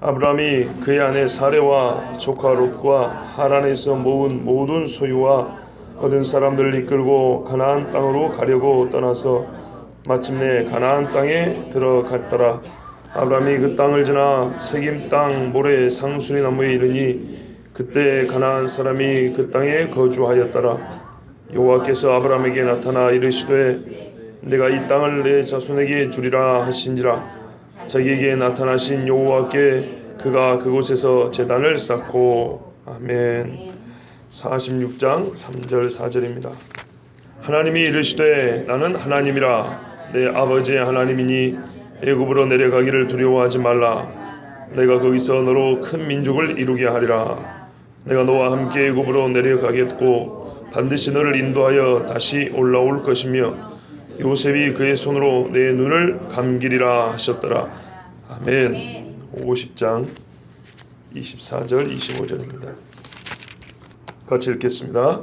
아브라함이 그의 아내 사레와 조카 롯과 하란에서 모은 모든 소유와 얻은 사람들을 이끌고 가나안 땅으로 가려고 떠나서 마침내 가나안 땅에 들어갔더라. 아브라함이 그 땅을 지나 세김 땅 모래 상수리 나무에 이르니 그때 가나안 사람이 그 땅에 거주하였더라. 여호와께서 아브라함에게 나타나 이르시되 내가 이 땅을 내 자손에게 주리라 하신지라. 자기에게 나타나신 여호와께 그가 그곳에서 제단을 쌓고. 아멘. 46장 3절 4절입니다. 하나님이 이르시되 나는 하나님이라 내 아버지의 하나님이니 애굽으로 내려가기를 두려워하지 말라. 내가 거기서 너로 큰 민족을 이루게 하리라. 내가 너와 함께 애굽으로 내려가겠고 반드시 너를 인도하여 다시 올라올 것이며 요셉이 그의 손으로 내 눈을 감기리라 하셨더라. 아멘. 50장 24절 25절입니다. 같이 읽겠습니다.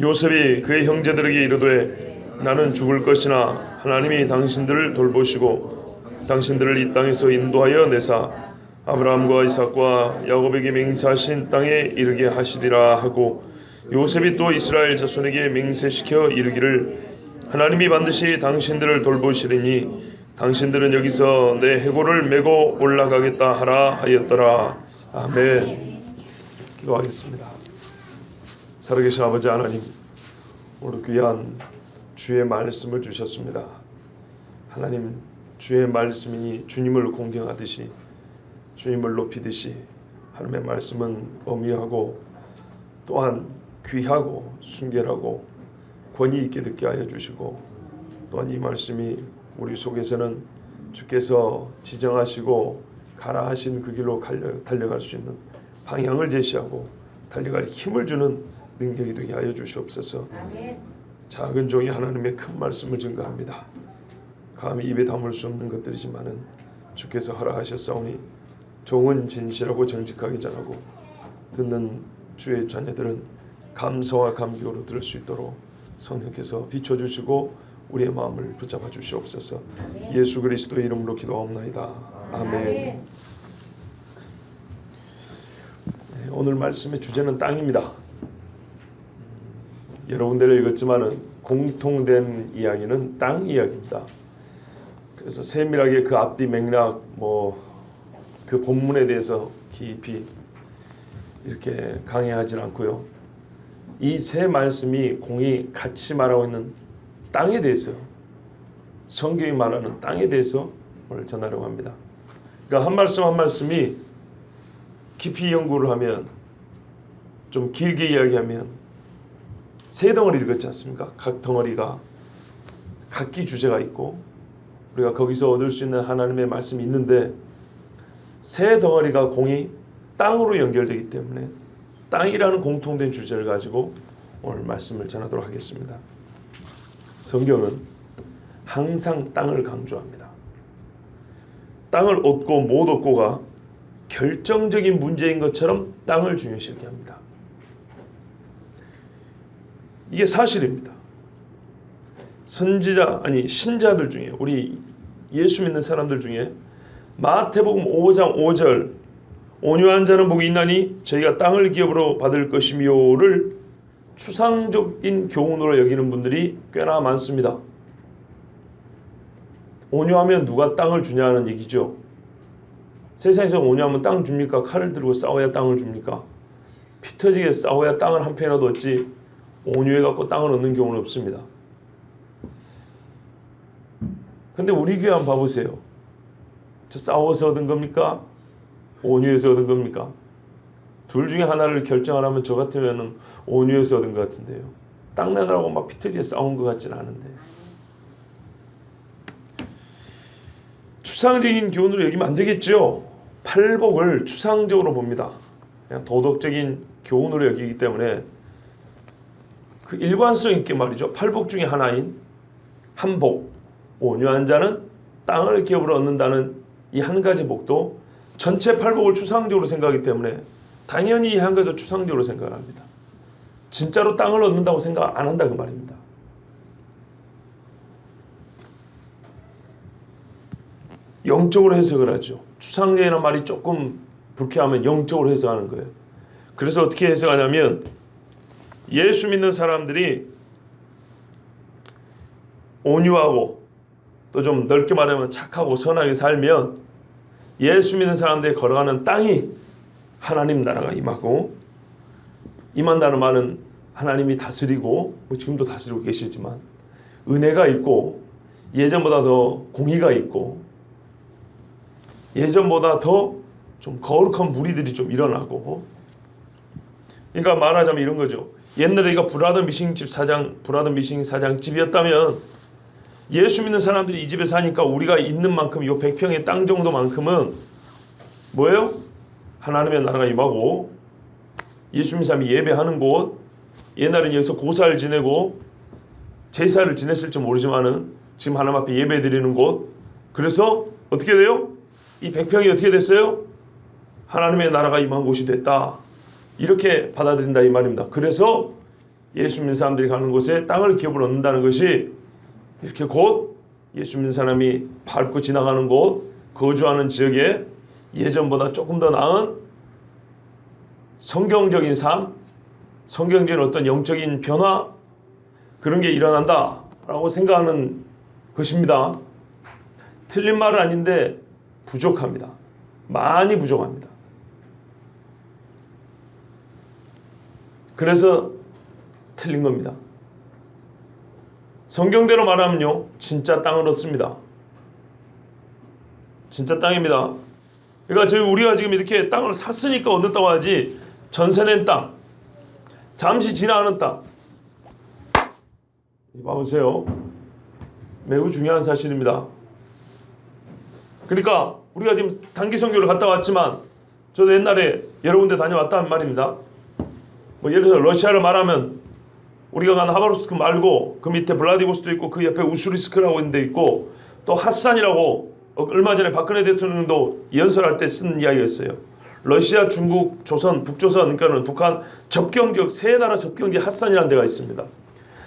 요셉이 그의 형제들에게 이르되 나는 죽을 것이나 하나님이 당신들을 돌보시고 당신들을 이 땅에서 인도하여 내사 아브라함과 이삭과 야곱에게 맹세하신 땅에 이르게 하시리라 하고, 요셉이 또 이스라엘 자손에게 맹세시켜 이르기를 하나님이 반드시 당신들을 돌보시리니 당신들은 여기서 내 해골을 메고 올라가겠다 하라 하였더라. 아멘. 기도하겠습니다. 살아계신 아버지 하나님, 오늘 귀한 주의 말씀을 주셨습니다. 하나님, 주의 말씀이니 주님을 공경하듯이 주님을 높이듯이 하나님의 말씀은 엄미하고 또한 귀하고 순결하고 권위 있게 듣게 하여 주시고, 또한 이 말씀이 우리 속에서는 주께서 지정하시고 가라 하신 그 길로 달려갈 수 있는 방향을 제시하고 달려갈 힘을 주는 능력이 되게 하여 주시옵소서. 작은 종이 하나님의 큰 말씀을 증거합니다. 감히 입에 담을 수 없는 것들이지만은 주께서 허락하셨사오니 종은 진실하고 정직하게 전하고 듣는 주의 자녀들은 감사와 감격으로 들을 수 있도록 성령께서 비춰주시고 우리의 마음을 붙잡아 주시옵소서. 예수 그리스도의 이름으로 기도하옵나이다. 아멘. 오늘 말씀의 주제는 땅입니다. 여러 군데를 읽었지만은 공통된 이야기는 땅 이야기입니다. 그래서 세밀하게 그 앞뒤 맥락 그 본문에 대해서 깊이 이렇게 강의하진 않고요. 이 세 말씀이 공이 같이 말하고 있는 땅에 대해서, 성경이 말하는 땅에 대해서 오늘 전하려고 합니다. 그러니까 한 말씀 한 말씀이 깊이 연구를 하면, 좀 길게 이야기하면 세 덩어리를 읽었지 않습니까? 각 덩어리가 각기 주제가 있고 우리가 거기서 얻을 수 있는 하나님의 말씀이 있는데, 세 덩어리가 공이 땅으로 연결되기 때문에 땅이라는 공통된 주제를 가지고 오늘 말씀을 전하도록 하겠습니다. 성경은 항상 땅을 강조합니다. 땅을 얻고 못 얻고가 결정적인 문제인 것처럼 땅을 중요시 여깁니다. 이게 사실입니다. 신자들 중에, 우리 예수 믿는 사람들 중에 마태복음 5장 5절 온유한 자는 복이 있나니 저희가 땅을 기업으로 받을 것이며를 추상적인 교훈으로 여기는 분들이 꽤나 많습니다. 온유하면 누가 땅을 주냐는 얘기죠. 세상에서 온유하면 땅 줍니까? 칼을 들고 싸워야 땅을 줍니까? 피 터지게 싸워야 땅을 한 편이라도 얻지, 온유해갖고 땅을 얻는 경우는 없습니다. 근데 우리 교회 한번 봐보세요. 저 싸워서 얻은 겁니까? 온유해서 얻은 겁니까? 둘 중에 하나를 결정하라면 저 같으면 온유해서 얻은 것 같은데요. 땅 내느라고 막 피 터지게 싸운 것 같지는 않은데. 추상적인 교훈으로 여기면 안 되겠죠. 팔복을 추상적으로 봅니다. 그냥 도덕적인 교훈으로 여기기 때문에 그 일관성 있게 말이죠. 팔복 중에 하나인 한복, 온유한 자는 땅을 기업으로 얻는다는 이 한 가지 복도 전체 팔복을 추상적으로 생각하기 때문에 당연히 이 한 가지도 추상적으로 생각을 합니다. 진짜로 땅을 얻는다고 생각 안 한다 그 말입니다. 영적으로 해석을 하죠. 추상제라는 말이 조금 불쾌하면 영적으로 해석하는 거예요. 그래서 어떻게 해석하냐면 예수 믿는 사람들이 온유하고 또 좀 넓게 말하면 착하고 선하게 살면 예수 믿는 사람들이 걸어가는 땅이 하나님 나라가 임하고, 임한다는 말은 하나님이 다스리고 지금도 다스리고 계시지만 은혜가 있고 예전보다 더 공의가 있고 예전보다 더 좀 거룩한 무리들이 좀 일어나고, 그러니까 말하자면 이런 거죠. 옛날에 이거 브라더 미싱 사장 집이었다면 예수 믿는 사람들이 이 집에 사니까 우리가 있는 만큼 이 100평의 땅 정도만큼은 뭐예요? 하나님의 나라가 임하고 예수 믿는 사람이 예배하는 곳, 옛날에는 여기서 고사를 지내고 제사를 지냈을지 모르지만은 지금 하나님 앞에 예배 드리는 곳, 그래서 어떻게 돼요? 이 100평이 어떻게 됐어요? 하나님의 나라가 임한 곳이 됐다. 이렇게 받아들인다 이 말입니다. 그래서 예수 믿는 사람들이 가는 곳에 땅을 기업으로 얻는다는 것이 이렇게 곧 예수 믿는 사람이 밟고 지나가는 곳, 거주하는 지역에 예전보다 조금 더 나은 성경적인 삶, 성경적인 어떤 영적인 변화, 그런 게 일어난다라고 생각하는 것입니다. 틀린 말은 아닌데 부족합니다. 많이 부족합니다. 그래서 틀린 겁니다. 성경대로 말하면요, 진짜 땅을 얻습니다. 진짜 땅입니다. 그러니까 우리가 지금 이렇게 땅을 샀으니까 얻었다고 하지, 전세낸 땅, 잠시 지나가는 땅, 봐보세요. 매우 중요한 사실입니다. 그러니까 우리가 지금 단기 선교를 갔다 왔지만, 저도 옛날에 여러 군데 다녀왔다는 말입니다. 뭐 예를 들어 러시아를 말하면 우리가 간 하바롭스크 말고 그 밑에 블라디보스토크 있고 그 옆에 우수리스크라고 있는 데 있고, 또 핫산이라고 얼마 전에 박근혜 대통령도 연설할 때 쓴 이야기였어요. 러시아, 중국, 조선, 북조선, 그러니까는 북한 접경지역, 세 나라 접경지 핫산이라는 데가 있습니다.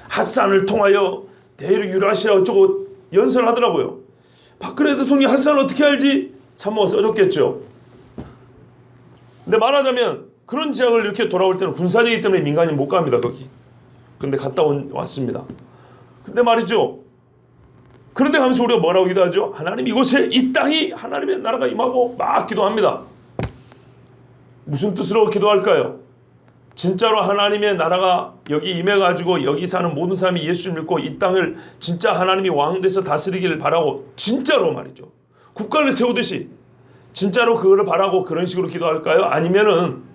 핫산을 통하여 대륙 유라시아 어쩌고 연설하더라고요. 박근혜 대통령이 핫산을 어떻게 알지? 참모가 써줬겠죠. 근데 말하자면 그런 지역을 이렇게 돌아올 때는 군사적이기 때문에 민간인 못 갑니다, 거기. 근데 갔다 왔습니다. 근데 말이죠, 그런데 가면서 우리가 뭐라고 기도하죠? 하나님, 이곳에 이 땅이 하나님의 나라가 임하고 막 기도합니다. 무슨 뜻으로 기도할까요? 진짜로 하나님의 나라가 여기 임해가지고 여기 사는 모든 사람이 예수 믿고 이 땅을 진짜 하나님이 왕 돼서 다스리기를 바라고, 진짜로 말이죠, 국가를 세우듯이 진짜로 그거를 바라고 그런 식으로 기도할까요? 아니면은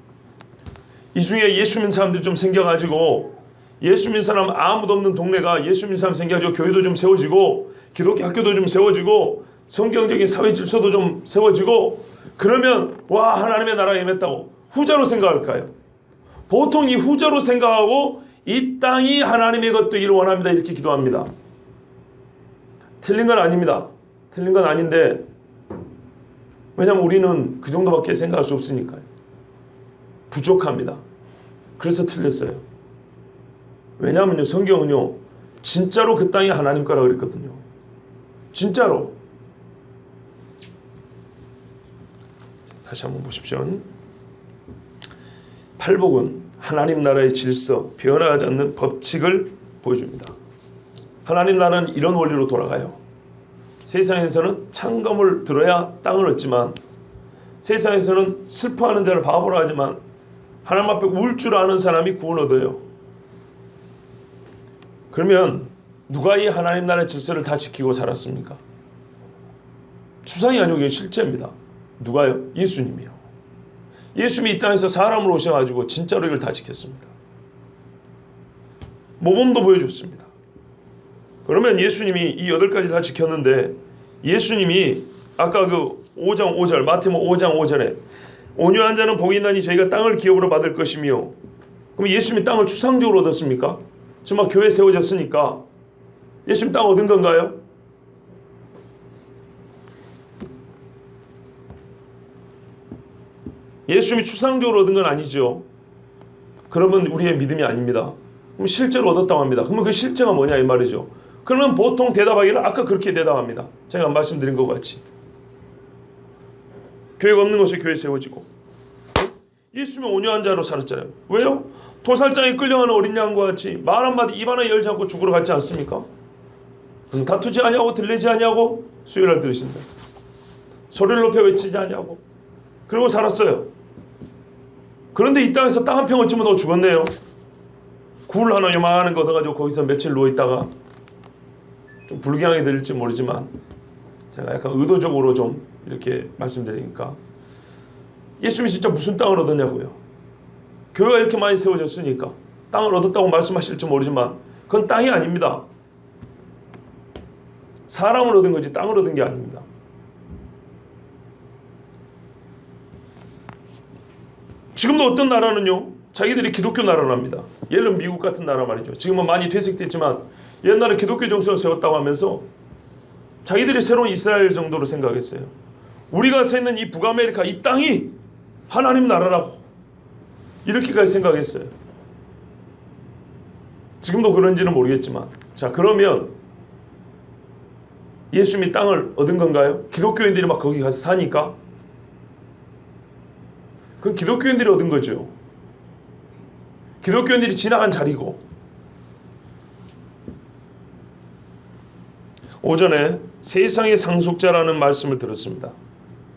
이 중에 예수 믿는 사람들이 좀 생겨가지고, 예수 믿는 사람 아무도 없는 동네가 예수 믿는 사람 생겨가지고 교회도 좀 세워지고 기독교 학교도 좀 세워지고 성경적인 사회 질서도 좀 세워지고, 그러면 와, 하나님의 나라가 임했다고 후자로 생각할까요? 보통 이 후자로 생각하고 이 땅이 하나님의 것 되기를 원합니다, 이렇게 기도합니다. 틀린 건 아닙니다. 틀린 건 아닌데, 왜냐하면 우리는 그 정도밖에 생각할 수 없으니까요. 부족합니다. 그래서 틀렸어요. 왜냐하면요, 성경은요, 진짜로 그 땅이 하나님 거라 그랬거든요. 진짜로. 다시 한번 보십시오. 팔복은 하나님 나라의 질서, 변화하지 않는 법칙을 보여줍니다. 하나님 나라는 이런 원리로 돌아가요. 세상에서는 창검을 들어야 땅을 얻지만, 세상에서는 슬퍼하는 자를 바보로 하지만 하나님 앞에 울 줄 아는 사람이 구원 얻어요. 그러면 누가 이 하나님 나라의 질서를 다 지키고 살았습니까? 추상이 아니고 이게 실제입니다. 누가요? 예수님이요. 예수님이 이 땅에서 사람으로 오셔가지고 진짜로 이걸 다 지켰습니다. 모범도 보여줬습니다. 그러면 예수님이 이 8가지 다 지켰는데, 예수님이 아까 그 5장 5절, 마태복음 5장 5절에 온유한 자는 복이 있나니 저희가 땅을 기업으로 받을 것이며, 그럼 예수님이 땅을 추상적으로 얻었습니까? 지금 막 교회 세워졌으니까 예수님 땅 얻은 건가요? 예수님이 추상적으로 얻은 건 아니죠. 그러면 우리의 믿음이 아닙니다. 그럼 실제로 얻었다고 합니다. 그러면 그 실제가 뭐냐 이 말이죠. 그러면 보통 대답하기를 아까 그렇게 대답합니다. 제가 말씀드린 것 같이. 교회가 없는 곳에 교회 세워지고. 예수님은 온유한 자로 살았잖아요. 왜요? 도살장에 끌려가는 어린 양과 같이 말 한마디 입 하나 열지 않고 죽으러 갔지 않습니까? 그래서 다투지 아니하고 들리지 아니하고 수요일날 들으신다. 소리를 높여 외치지 아니하고 그리고 살았어요. 그런데 이 땅에서 땅 한 평 얻지 못하고 죽었네요. 굴 하나 요만한 거 얻어가지고 거기서 며칠 누워있다가, 좀 불경하게 들릴지 모르지만 제가 약간 의도적으로 좀 이렇게 말씀드리니까, 예수님이 진짜 무슨 땅을 얻었냐고요. 교회가 이렇게 많이 세워졌으니까 땅을 얻었다고 말씀하실지 모르지만 그건 땅이 아닙니다. 사람을 얻은 거지 땅을 얻은 게 아닙니다. 지금도 어떤 나라는요, 자기들이 기독교 나라랍니다. 예를 들면 미국 같은 나라 말이죠. 지금은 많이 퇴색됐지만 옛날에 기독교 정신을 세웠다고 하면서 자기들이 새로운 이스라엘 정도로 생각했어요. 우리가 서 있는 이 북아메리카 이 땅이 하나님 나라라고 이렇게까지 생각했어요. 지금도 그런지는 모르겠지만, 자, 그러면 예수님이 땅을 얻은 건가요? 기독교인들이 막 거기 가서 사니까? 그건 기독교인들이 얻은 거죠. 기독교인들이 지나간 자리고. 오전에 세상의 상속자라는 말씀을 들었습니다.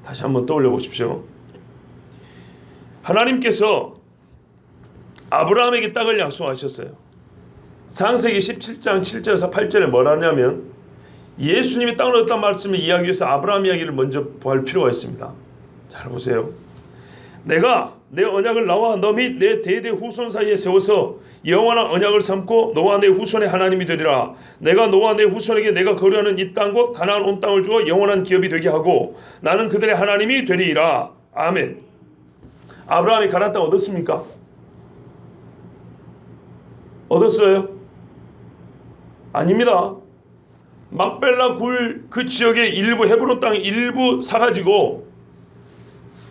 다시 한번 떠올려 보십시오. 하나님께서 아브라함에게 땅을 약속하셨어요. 창세기 17장 7절에서 8절에 뭐라 하냐면, 예수님이 땅을 얻었다는 말씀을 이야기하기 위해서 아브라함 이야기를 먼저 볼 필요가 있습니다. 잘 보세요. 내가 내 언약을 나와 너 및 내 대대 후손 사이에 세워서 영원한 언약을 삼고 너와 내 후손의 하나님이 되리라. 내가 너와 내 후손에게 내가 거류하는 이 땅 곧 가나안 온 땅을 주어 영원한 기업이 되게 하고 나는 그들의 하나님이 되리라. 아멘. 아브라함이 가나안 땅 얻었습니까? 얻었어요? 아닙니다. 막벨라 굴 그 지역의 일부, 헤브론 땅 일부 사가지고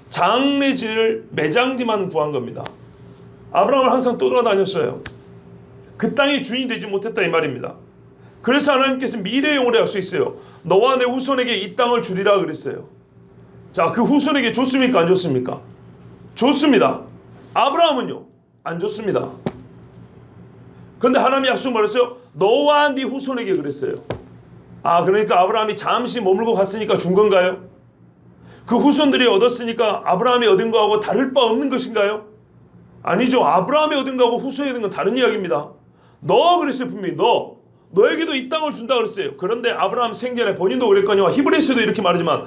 장례지를 매장지만 구한 겁니다. 아브라함은 항상 떠돌아다녔어요. 그 땅의 주인이 되지 못했다 이 말입니다. 그래서 하나님께서 미래의 영혼을 약속했어요. 너와 내 후손에게 이 땅을 주리라 그랬어요. 자, 그 후손에게 줬습니까? 안 줬습니까? 줬습니다. 아브라함은요? 안 줬습니다. 그런데 하나님이 약속을 말했어요. 너와 네 후손에게 그랬어요. 아, 그러니까 아브라함이 잠시 머물고 갔으니까 준 건가요? 그 후손들이 얻었으니까 아브라함이 얻은 거하고 다를 바 없는 것인가요? 아니죠. 아브라함이 얻은 거하고 후손이 얻은 건 다른 이야기입니다. 너 그랬어요. 분명히 너에게도 이 땅을 준다 그랬어요. 그런데 아브라함 생전에 본인도 그랬거니와 히브리서도 이렇게 말하지만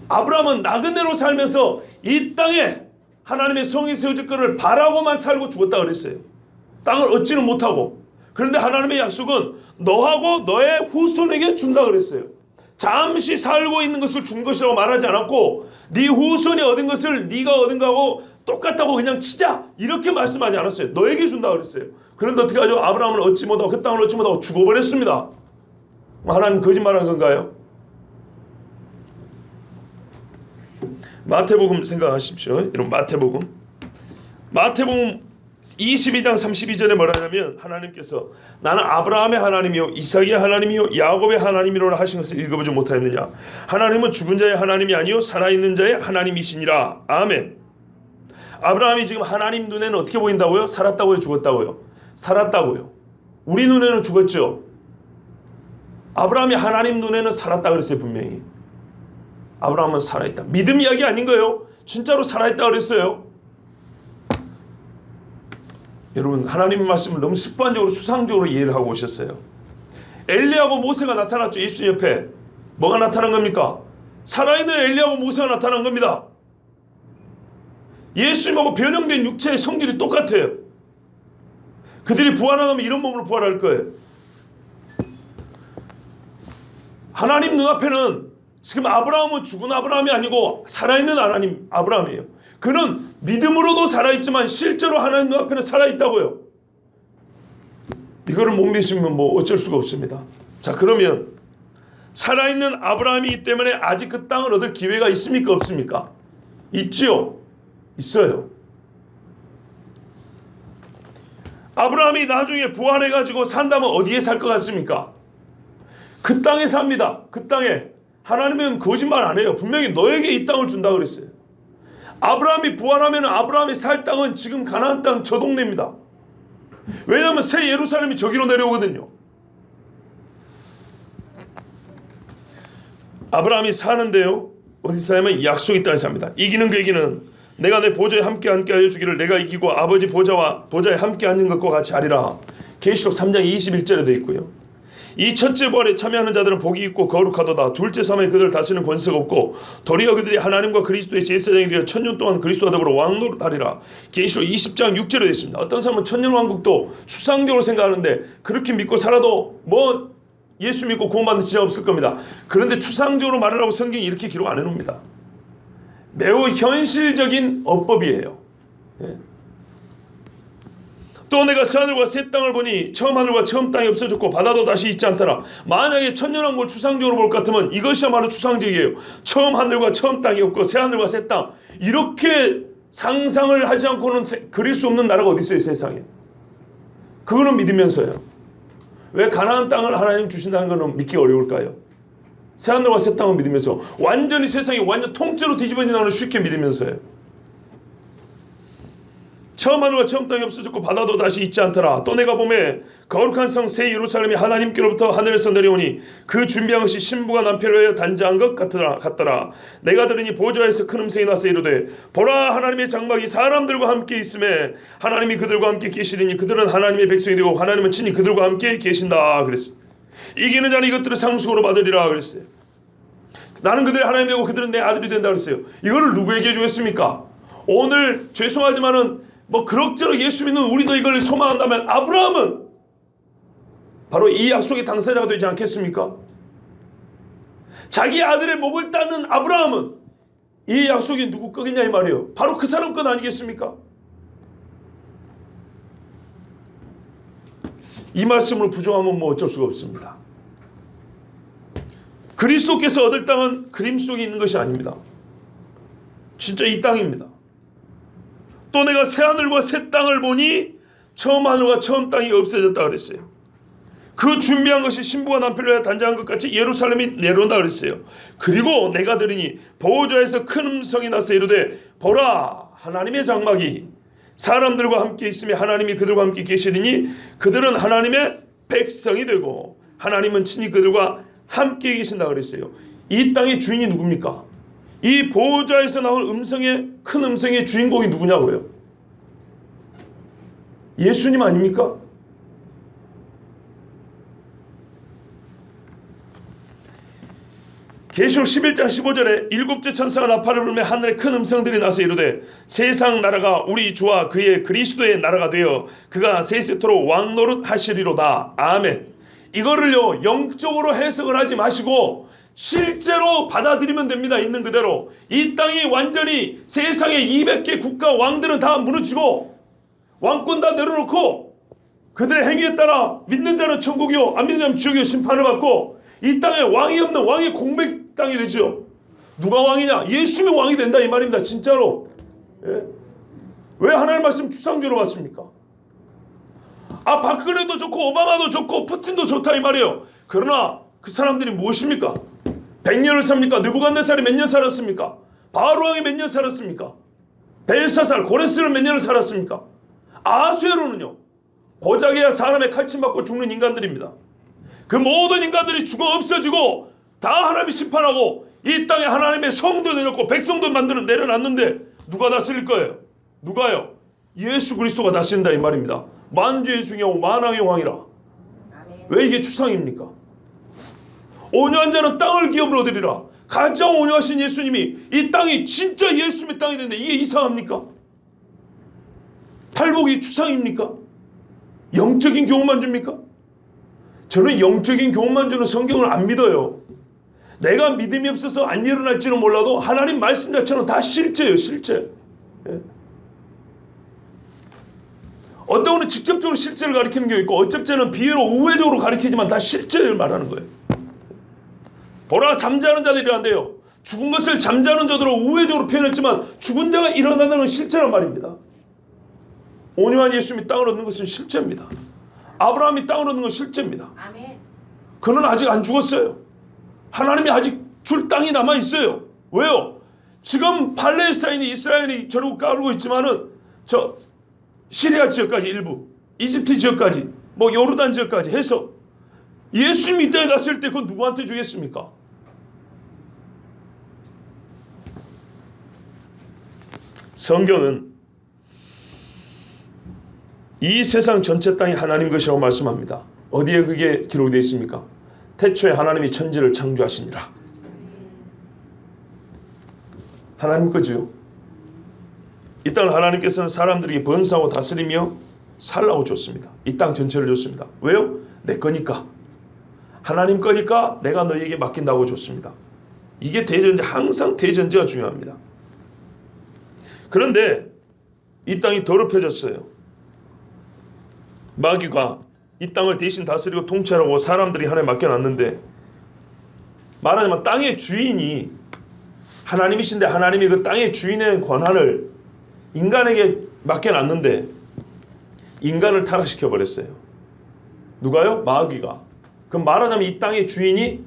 아브라함은 나그네로 살면서 이 땅에 하나님의 성이 세워질 것을 바라고만 살고 죽었다 그랬어요. 땅을 얻지는 못하고. 그런데 하나님의 약속은 너하고 너의 후손에게 준다 그랬어요. 잠시 살고 있는 것을 준 것이라고 말하지 않았고 네 후손이 얻은 것을 네가 얻은 거하고 똑같다고 그냥 치자 이렇게 말씀하지 않았어요. 너에게 준다 그랬어요. 그런데 어떻게 하죠? 아브라함을 얻지 못하고 그 땅을 얻지 못하고 죽어버렸습니다. 하나님 거짓말한 건가요? 마태복음 생각하십시오. 여러분 마태복음 22장 32절에 뭐라 하냐면 하나님께서 나는 아브라함의 하나님이요 이삭의 하나님이요 야곱의 하나님이로라 하신 것을 읽어보지 못하였느냐. 하나님은 죽은 자의 하나님이 아니요 살아있는 자의 하나님이시니라. 아멘. 아브라함이 지금 하나님 눈에는 어떻게 보인다고요? 살았다고요? 죽었다고요? 살았다고요. 우리 눈에는 죽었죠. 아브라함이 하나님 눈에는 살았다 그랬어요. 분명히 아브라함은 살아있다. 믿음 이야기 아닌 거예요. 진짜로 살아있다 그랬어요. 여러분 하나님의 말씀을 너무 습관적으로 수상적으로 이해를 하고 오셨어요. 엘리야하고 모세가 나타났죠. 예수님 옆에. 뭐가 나타난 겁니까? 살아있는 엘리야하고 모세가 나타난 겁니다. 예수님하고 변형된 육체의 성질이 똑같아요. 그들이 부활하면 이런 몸으로 부활할 거예요. 하나님 눈앞에는 지금 아브라함은 죽은 아브라함이 아니고 살아있는 하나님 아브라함이에요. 그는 믿음으로도 살아있지만 실제로 하나님 눈앞에는 살아있다고요. 이거를 못 믿으시면 뭐 어쩔 수가 없습니다. 자, 그러면 살아있는 아브라함이기 때문에 아직 그 땅을 얻을 기회가 있습니까? 없습니까? 있지요. 있어요. 아브라함이 나중에 부활해가지고 산다면 어디에 살 것 같습니까? 그 땅에 삽니다. 그 땅에. 하나님은 거짓말 안 해요. 분명히 너에게 이 땅을 준다 그랬어요. 아브라함이 부활하면 아브라함이 살 땅은 지금 가나안 땅 저 동네입니다. 왜냐하면 새 예루살렘이 저기로 내려오거든요. 아브라함이 사는데요, 어디 사냐면 약속의 땅에 삽니다. 이기는 그에게는 내가 내 보좌에 함께 하여 주기를 내가 이기고 아버지 보좌에 함께 앉는 것과 같이 하리라. 계시록 3장 21절에 되어 있고요. 이 첫째 부활에 참여하는 자들은 복이 있고 거룩하도다. 둘째 사망에 그들을 다스리는 권세가 없고 도리어 그들이 하나님과 그리스도의 제사장이 되어 천년 동안 그리스도와 더불어 왕노릇하리라. 계시록 20장 6절에 되어 있습니다. 어떤 사람은 천년왕국도 추상적으로 생각하는데 그렇게 믿고 살아도 뭐 예수 믿고 구원받는 지장 없을 겁니다. 그런데 추상적으로 말하라고 성경이 이렇게 기록 안 해놓습니다. 매우 현실적인 어법이에요. 예. 또 내가 새 하늘과 새 땅을 보니 처음 하늘과 처음 땅이 없어졌고 바다도 다시 있지 않더라. 만약에 천년왕국을 추상적으로 볼 것 같으면 이것이야말로 추상적이에요. 처음 하늘과 처음 땅이 없고 새 하늘과 새 땅, 이렇게 상상을 하지 않고는 그릴 수 없는 나라가 어디 있어요, 세상에. 그거는 믿으면서요. 왜 가나안 땅을 하나님 주신다는 것은 믿기 어려울까요? 새 하늘과 새 땅을 믿으면서 완전히 세상이 완전 통째로 뒤집어진다는 걸 쉽게 믿으면서요. 처음 하늘과 처음 땅이 없어졌고 바다도 다시 있지 않더라. 또 내가 보매 거룩한 성 새 예루살렘이 하나님께로부터 하늘에서 내려오니 그 준비한 것이 신부가 남편을 위하여 단장한 것 같더라. 내가 들으니 보좌에서 큰 음성이 나서 이르되 보라, 하나님의 장막이 사람들과 함께 있음에 하나님이 그들과 함께 계시리니 그들은 하나님의 백성이 되고 하나님은 친히 그들과 함께 계신다. 그랬어요. 이기는 자는 이것들을 상속으로 받으리라 그랬어요. 나는 그들의 하나님 되고 그들은 내 아들이 된다 그랬어요. 이거를 누구에게 주겠습니까? 오늘 죄송하지만은 뭐 그럭저럭 예수 믿는 우리도 이걸 소망한다면 아브라함은 바로 이 약속의 당사자가 되지 않겠습니까? 자기 아들의 목을 따는 아브라함은 이 약속이 누구 거겠냐 이 말이에요. 바로 그 사람 것 아니겠습니까? 이 말씀을 부정하면 뭐 어쩔 수가 없습니다. 그리스도께서 얻을 땅은 그림 속에 있는 것이 아닙니다. 진짜 이 땅입니다. 또 내가 새 하늘과 새 땅을 보니 처음 하늘과 처음 땅이 없어졌다 그랬어요. 그 준비한 것이 신부가 남편을 위하여 단장한 것 같이 예루살렘이 내려온다 그랬어요. 그리고 내가 들으니 보좌에서 큰 음성이 나서 이르되 보라, 하나님의 장막이 사람들과 함께 있으며 하나님이 그들과 함께 계시리니 그들은 하나님의 백성이 되고 하나님은 친히 그들과 함께 계신다 그랬어요. 이 땅의 주인이 누굽니까? 이 보호자에서 나온 음성의 큰 음성의 주인공이 누구냐고요? 예수님 아닙니까? 계시록 11장 15절에 일곱째 천사가 나팔을 불며 하늘에 큰 음성들이 나서 이르되 세상 나라가 우리 주와 그의 그리스도의 나라가 되어 그가 세세토록 왕노릇 하시리로다. 아멘. 이거를요 영적으로 해석을 하지 마시고 실제로 받아들이면 됩니다. 있는 그대로. 이 땅이 완전히 세상의 200개 국가 왕들은 다 무너지고 왕권 다 내려놓고 그들의 행위에 따라 믿는 자는 천국이요 안 믿는 자는 지옥이요 심판을 받고 이 땅에 왕이 없는 왕의 공백 땅이 되죠. 누가 왕이냐? 예수님이 왕이 된다 이 말입니다. 진짜로. 예? 왜 하나님 말씀 추상적으로 봤습니까? 아, 박근혜도 좋고 오바마도 좋고 푸틴도 좋다 이 말이에요. 그러나 그 사람들이 무엇입니까? 100년을 삽니까? 느부갓네살이 몇 년 살았습니까? 바알왕이 몇 년 살았습니까? 벨사살, 고레스는 몇 년을 살았습니까? 아수에로는요 고작해야 사람의 칼침 맞고 죽는 인간들입니다. 그 모든 인간들이 죽어 없어지고 다 하나님이 심판하고 이 땅에 하나님의 성도 내놓고 백성도 만들어 내려놨는데 누가 다스릴 거예요? 누가요? 예수 그리스도가 다스린다 이 말입니다. 만주의 중이요 만왕의 왕이라. 왜 이게 추상입니까? 온유한 자는 땅을 기업으로 얻으리라. 가장 온유하신 예수님이 이 땅이 진짜 예수님의 땅이 되는데 이게 이상합니까? 팔복이 추상입니까? 영적인 교훈만 줍니까? 저는 영적인 교훈만 주는 성경을 안 믿어요. 내가 믿음이 없어서 안 일어날지는 몰라도 하나님 말씀 자체는 다 실제예요. 실제. 예. 어떤 경우는 직접적으로 실제를 가리키는 경우 있고 어쩔 때는 비유로 우회적으로 가리키지만 다 실제를 말하는 거예요. 보라, 잠자는 자들이 한대요. 죽은 것을 잠자는 자들로 우회적으로 표현했지만 죽은 자가 일어나는 건 실제란 말입니다. 온유한 예수님이 땅을 얻는 것은 실제입니다. 아브라함이 땅을 얻는 건 실제입니다. 그는 아직 안 죽었어요. 하나님이 아직 줄 땅이 남아있어요. 왜요? 지금 팔레스타인이 이스라엘이 저러고 까르고 있지만은 저 시리아 지역까지 일부, 이집트 지역까지, 뭐 요르단 지역까지 해서 예수님이 이 땅에 났을 때 그건 누구한테 주겠습니까? 성경은 이 세상 전체 땅이 하나님 것이라고 말씀합니다. 어디에 그게 기록되어 있습니까? 태초에 하나님이 천지를 창조하시니라. 하나님 거죠. 이 땅을 하나님께서는 사람들에게 번성하고 다스리며 살라고 줬습니다. 이 땅 전체를 줬습니다. 왜요? 내 거니까. 하나님 거니까 내가 너희에게 맡긴다고 줬습니다. 이게 대전제, 항상 대전제가 중요합니다. 그런데 이 땅이 더럽혀졌어요. 마귀가 이 땅을 대신 다스리고 통치하라고 사람들이 하나님 맡겨놨는데, 말하자면 땅의 주인이 하나님이신데 하나님이 그 땅의 주인의 권한을 인간에게 맡겨놨는데 인간을 타락시켜 버렸어요. 누가요? 마귀가. 그럼 말하자면 이 땅의 주인이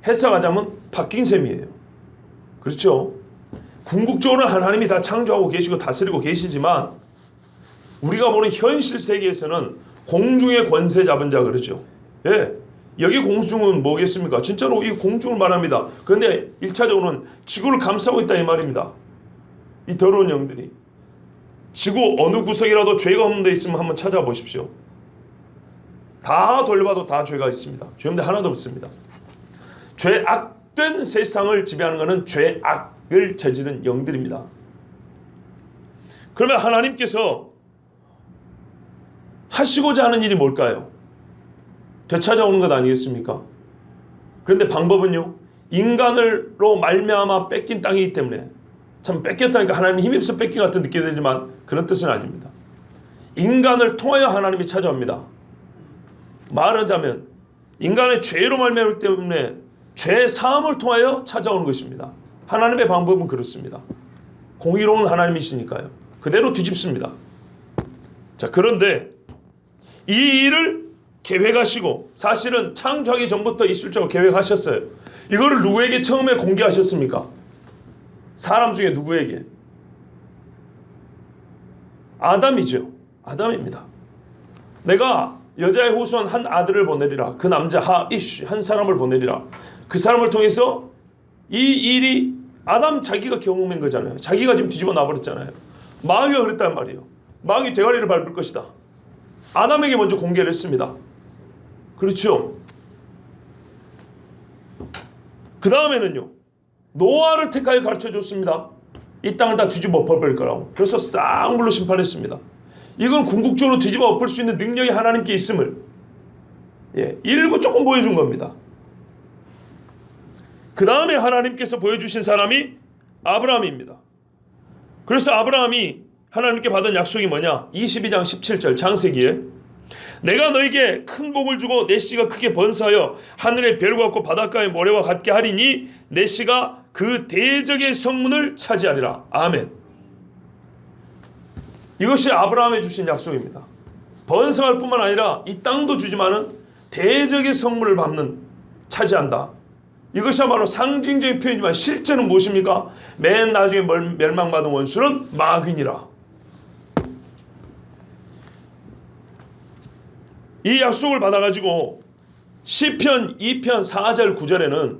해석하자면 바뀐 셈이에요. 그렇죠? 궁극적으로는 하나님이 다 창조하고 계시고 다스리고 계시지만 우리가 보는 현실 세계에서는 공중의 권세 잡은 자 그러죠. 예. 여기 공중은 뭐겠습니까? 진짜로 이 공중을 말합니다. 그런데 1차적으로는 지구를 감싸고 있다 이 말입니다. 이 더러운 영들이. 지구 어느 구석이라도 죄가 없는 데 있으면 한번 찾아보십시오. 다 돌려봐도 다 죄가 있습니다. 죄 없는 데 하나도 없습니다. 죄악된 세상을 지배하는 것은 죄악을 저지른 영들입니다. 그러면 하나님께서 하시고자 하는 일이 뭘까요? 되찾아오는 것 아니겠습니까? 그런데 방법은요, 인간으로 말미암아 뺏긴 땅이기 때문에, 참 뺏겼다니까 하나님 힘이 없어 뺏긴 것 같은 느낌이 들지만 그런 뜻은 아닙니다. 인간을 통하여 하나님이 찾아옵니다. 말하자면 인간의 죄로 말미암기 때문에 죄 사함을 통하여 찾아오는 것입니다. 하나님의 방법은 그렇습니다. 공의로운 하나님이시니까요. 그대로 뒤집습니다. 자, 그런데 이 일을 계획하시고 사실은 창조하기 전부터 있을 줄 계획하셨어요. 이거를 누구에게 처음에 공개하셨습니까? 사람 중에 누구에게? 아담이죠. 아담입니다. 내가 여자의 후손 한 아들을 보내리라. 그 남자 하이쉬 한 사람을 보내리라. 그 사람을 통해서 이 일이 아담 자기가 경험한 거잖아요. 자기가 지금 뒤집어 놔버렸잖아요. 마귀가 그랬단 말이에요. 마귀 대가리를 밟을 것이다. 아담에게 먼저 공개를 했습니다. 그렇죠? 그 다음에는요, 노아를 택하여 가르쳐줬습니다. 이 땅을 다 뒤집어 엎어버릴 거라고. 그래서 싹 물로 심판했습니다. 이건 궁극적으로 뒤집어 엎을 수 있는 능력이 하나님께 있음을 일부 조금 보여준 겁니다. 그 다음에 하나님께서 보여주신 사람이 아브라함입니다. 그래서 아브라함이 하나님께 받은 약속이 뭐냐? 22장 17절 창세기에 내가 너에게 큰 복을 주고 내 씨가 크게 번성하여 하늘의 별과 같고 바닷가의 모래와 같게 하리니 내 씨가 그 대적의 성문을 차지하리라. 아멘. 이것이 아브라함에 주신 약속입니다. 번성할 뿐만 아니라 이 땅도 주지만은 대적의 성문을 밟는, 차지한다. 이것이야말로 상징적인 표현이지만 실제는 무엇입니까? 맨 나중에 멸망받은 원수는 마귀니라. 이 약속을 받아가지고 시편 2편 4절 9절에는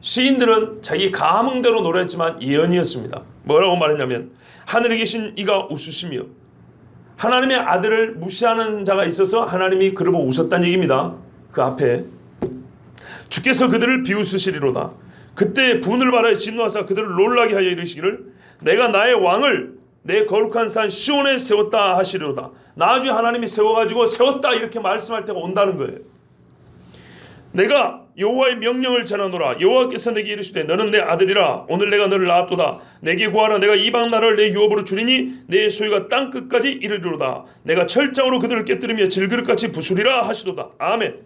시인들은 자기 감흥대로 노래했지만 예언이었습니다. 뭐라고 말했냐면 하늘에 계신 이가 웃으시며, 하나님의 아들을 무시하는 자가 있어서 하나님이 그를 보고 웃었다는 얘기입니다. 그 앞에 주께서 그들을 비웃으시리로다. 그때 분을 발하여 진노하사 그들을 놀라게 하여 이르시기를 내가 나의 왕을 내 거룩한 산 시온에 세웠다 하시리로다. 나중에 하나님이 세워가지고 세웠다 이렇게 말씀할 때가 온다는 거예요. 내가 여호와의 명령을 전하노라. 여호와께서 내게 이르시되 너는 내 아들이라. 오늘 내가 너를 낳았도다. 내게 구하라. 내가 이방 나라를 내 유업으로 주리니 내 소유가 땅 끝까지 이르리로다. 내가 철장으로 그들을 깨뜨리며 질그릇같이 부수리라 하시도다. 아멘.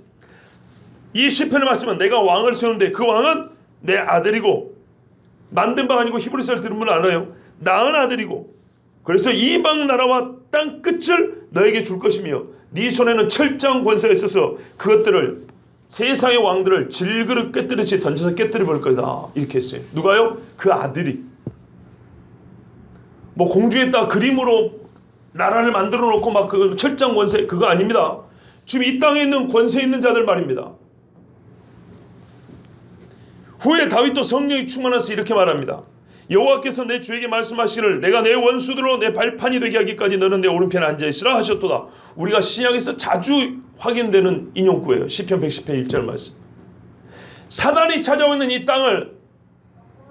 이 시편의 말씀은 내가 왕을 세우는데 그 왕은 내 아들이고, 만든 바가 아니고 히브리서를 들은 분 알아요. 낳은 아들이고, 그래서 이방 나라와 땅 끝을 너에게 줄 것이며 네 손에는 철장 권세가 있어서 그것들을 세상의 왕들을 질그릇 깨뜨리듯이 던져서 깨뜨려 볼 거다. 이렇게 했어요. 누가요? 그 아들이. 뭐 공중에다 그림으로 나라를 만들어 놓고 막 그 철장 권세, 그거 아닙니다. 지금 이 땅에 있는 권세 있는 자들 말입니다. 후에 다윗도 성령이 충만해서 이렇게 말합니다. 여호와께서 내 주에게 말씀하시기를 내가 내 원수들로 내 발판이 되게 하기까지 너는 내 오른편에 앉아있으라 하셨도다. 우리가 신약에서 자주 확인되는 인용구예요. 시편 110편 1절 말씀. 사단이 찾아오는 이 땅을,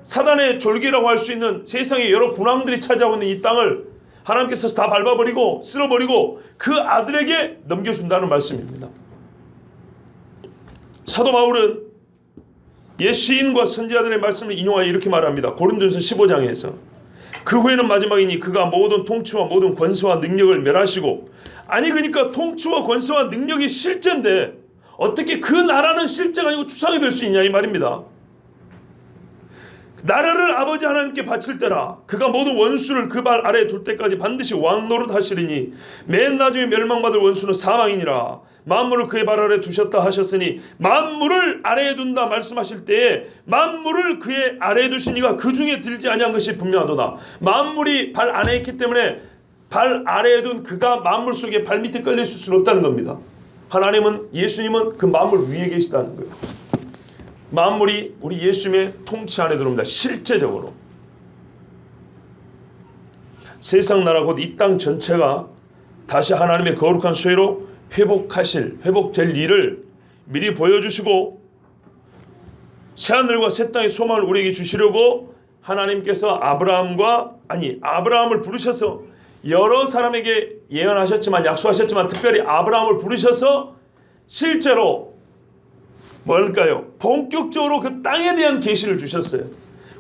사단의 졸기라고 할 수 있는 세상의 여러 군왕들이 찾아오는 이 땅을 하나님께서 다 밟아버리고 쓸어버리고 그 아들에게 넘겨준다는 말씀입니다. 사도 바울은 옛 시인과 선지자들의 말씀을 인용하여 이렇게 말합니다. 고린도전서 15장에서 그 후에는 마지막이니 그가 모든 통치와 모든 권세와 능력을 멸하시고, 아니 그러니까 통치와 권세와 능력이 실제인데 어떻게 그 나라는 실제가 아니고 추상이 될 수 있냐 이 말입니다. 나라를 아버지 하나님께 바칠 때라 그가 모든 원수를 그 발 아래에 둘 때까지 반드시 왕 노릇하시리니 맨 나중에 멸망받을 원수는 사망이니라. 만물을 그의 발 아래에 두셨다 하셨으니 만물을 아래에 둔다 말씀하실 때에 만물을 그의 아래에 두신 이가 그 중에 들지 아니한 것이 분명하도다. 만물이 발 안에 있기 때문에 발 아래에 둔 그가 만물 속에 발 밑에 깔려 있을 수는 없다는 겁니다. 하나님은, 예수님은 그 만물 위에 계시다는 거예요. 만물이 우리 예수님의 통치 안에 들어옵니다. 실제적으로 세상 나라 곧 이 땅 전체가 다시 하나님의 거룩한 소유로 회복될 일을 미리 보여주시고 새하늘과 새 땅의 소망을 우리에게 주시려고 하나님께서 아브라함을 부르셔서 여러 사람에게 예언하셨지만, 약속하셨지만 특별히 아브라함을 부르셔서 실제로 뭘까요? 본격적으로 그 땅에 대한 계시를 주셨어요.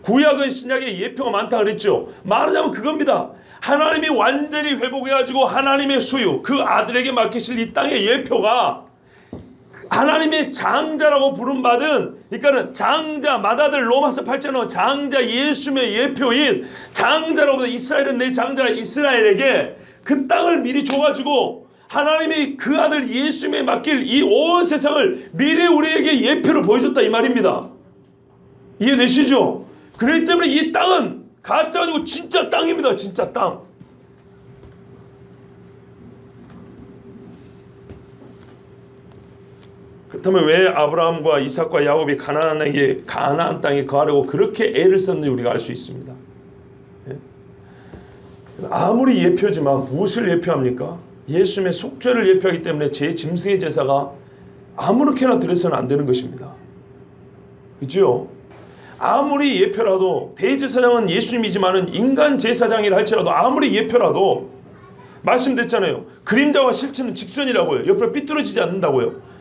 구약은 신약에 예표가 많다 그랬죠. 말하자면 그겁니다. 하나님이 완전히 회복해가지고 하나님의 소유, 그 아들에게 맡기실 이 땅의 예표가 하나님의 장자라고 부름받은, 그러니까는 장자, 맏아들 로마서 8장은 장자 예수님의 예표인 장자로부터 이스라엘은 내 장자라 이스라엘에게 그 땅을 미리 줘가지고 하나님이 그 아들 예수님에 맡길 이 온 세상을 미리 우리에게 예표로 보여줬다 이 말입니다. 이해되시죠? 그렇기 때문에 이 땅은 가짜 아니고 진짜 땅입니다. 진짜 땅. 그렇다면 왜 아브라함과 이삭과 야곱이 가나안 땅에 거하려고 그렇게 애를 썼는지 우리가 알 수 있습니다. 아무리 예표지만 무엇을 예표합니까? 예수님의 속죄를 예표하기 때문에 제 짐승의 제사가 아무렇게나 드려서는 안 되는 것입니다. 그렇죠? 아무리 예표라도 대제사장은 예수님이지만은 인간 제사장이라 할지라도 아무리 예표라도 말씀드렸잖아요. 그림자와 실체는 직선이라고요. 옆으로 삐뚤어지지 않는다고요.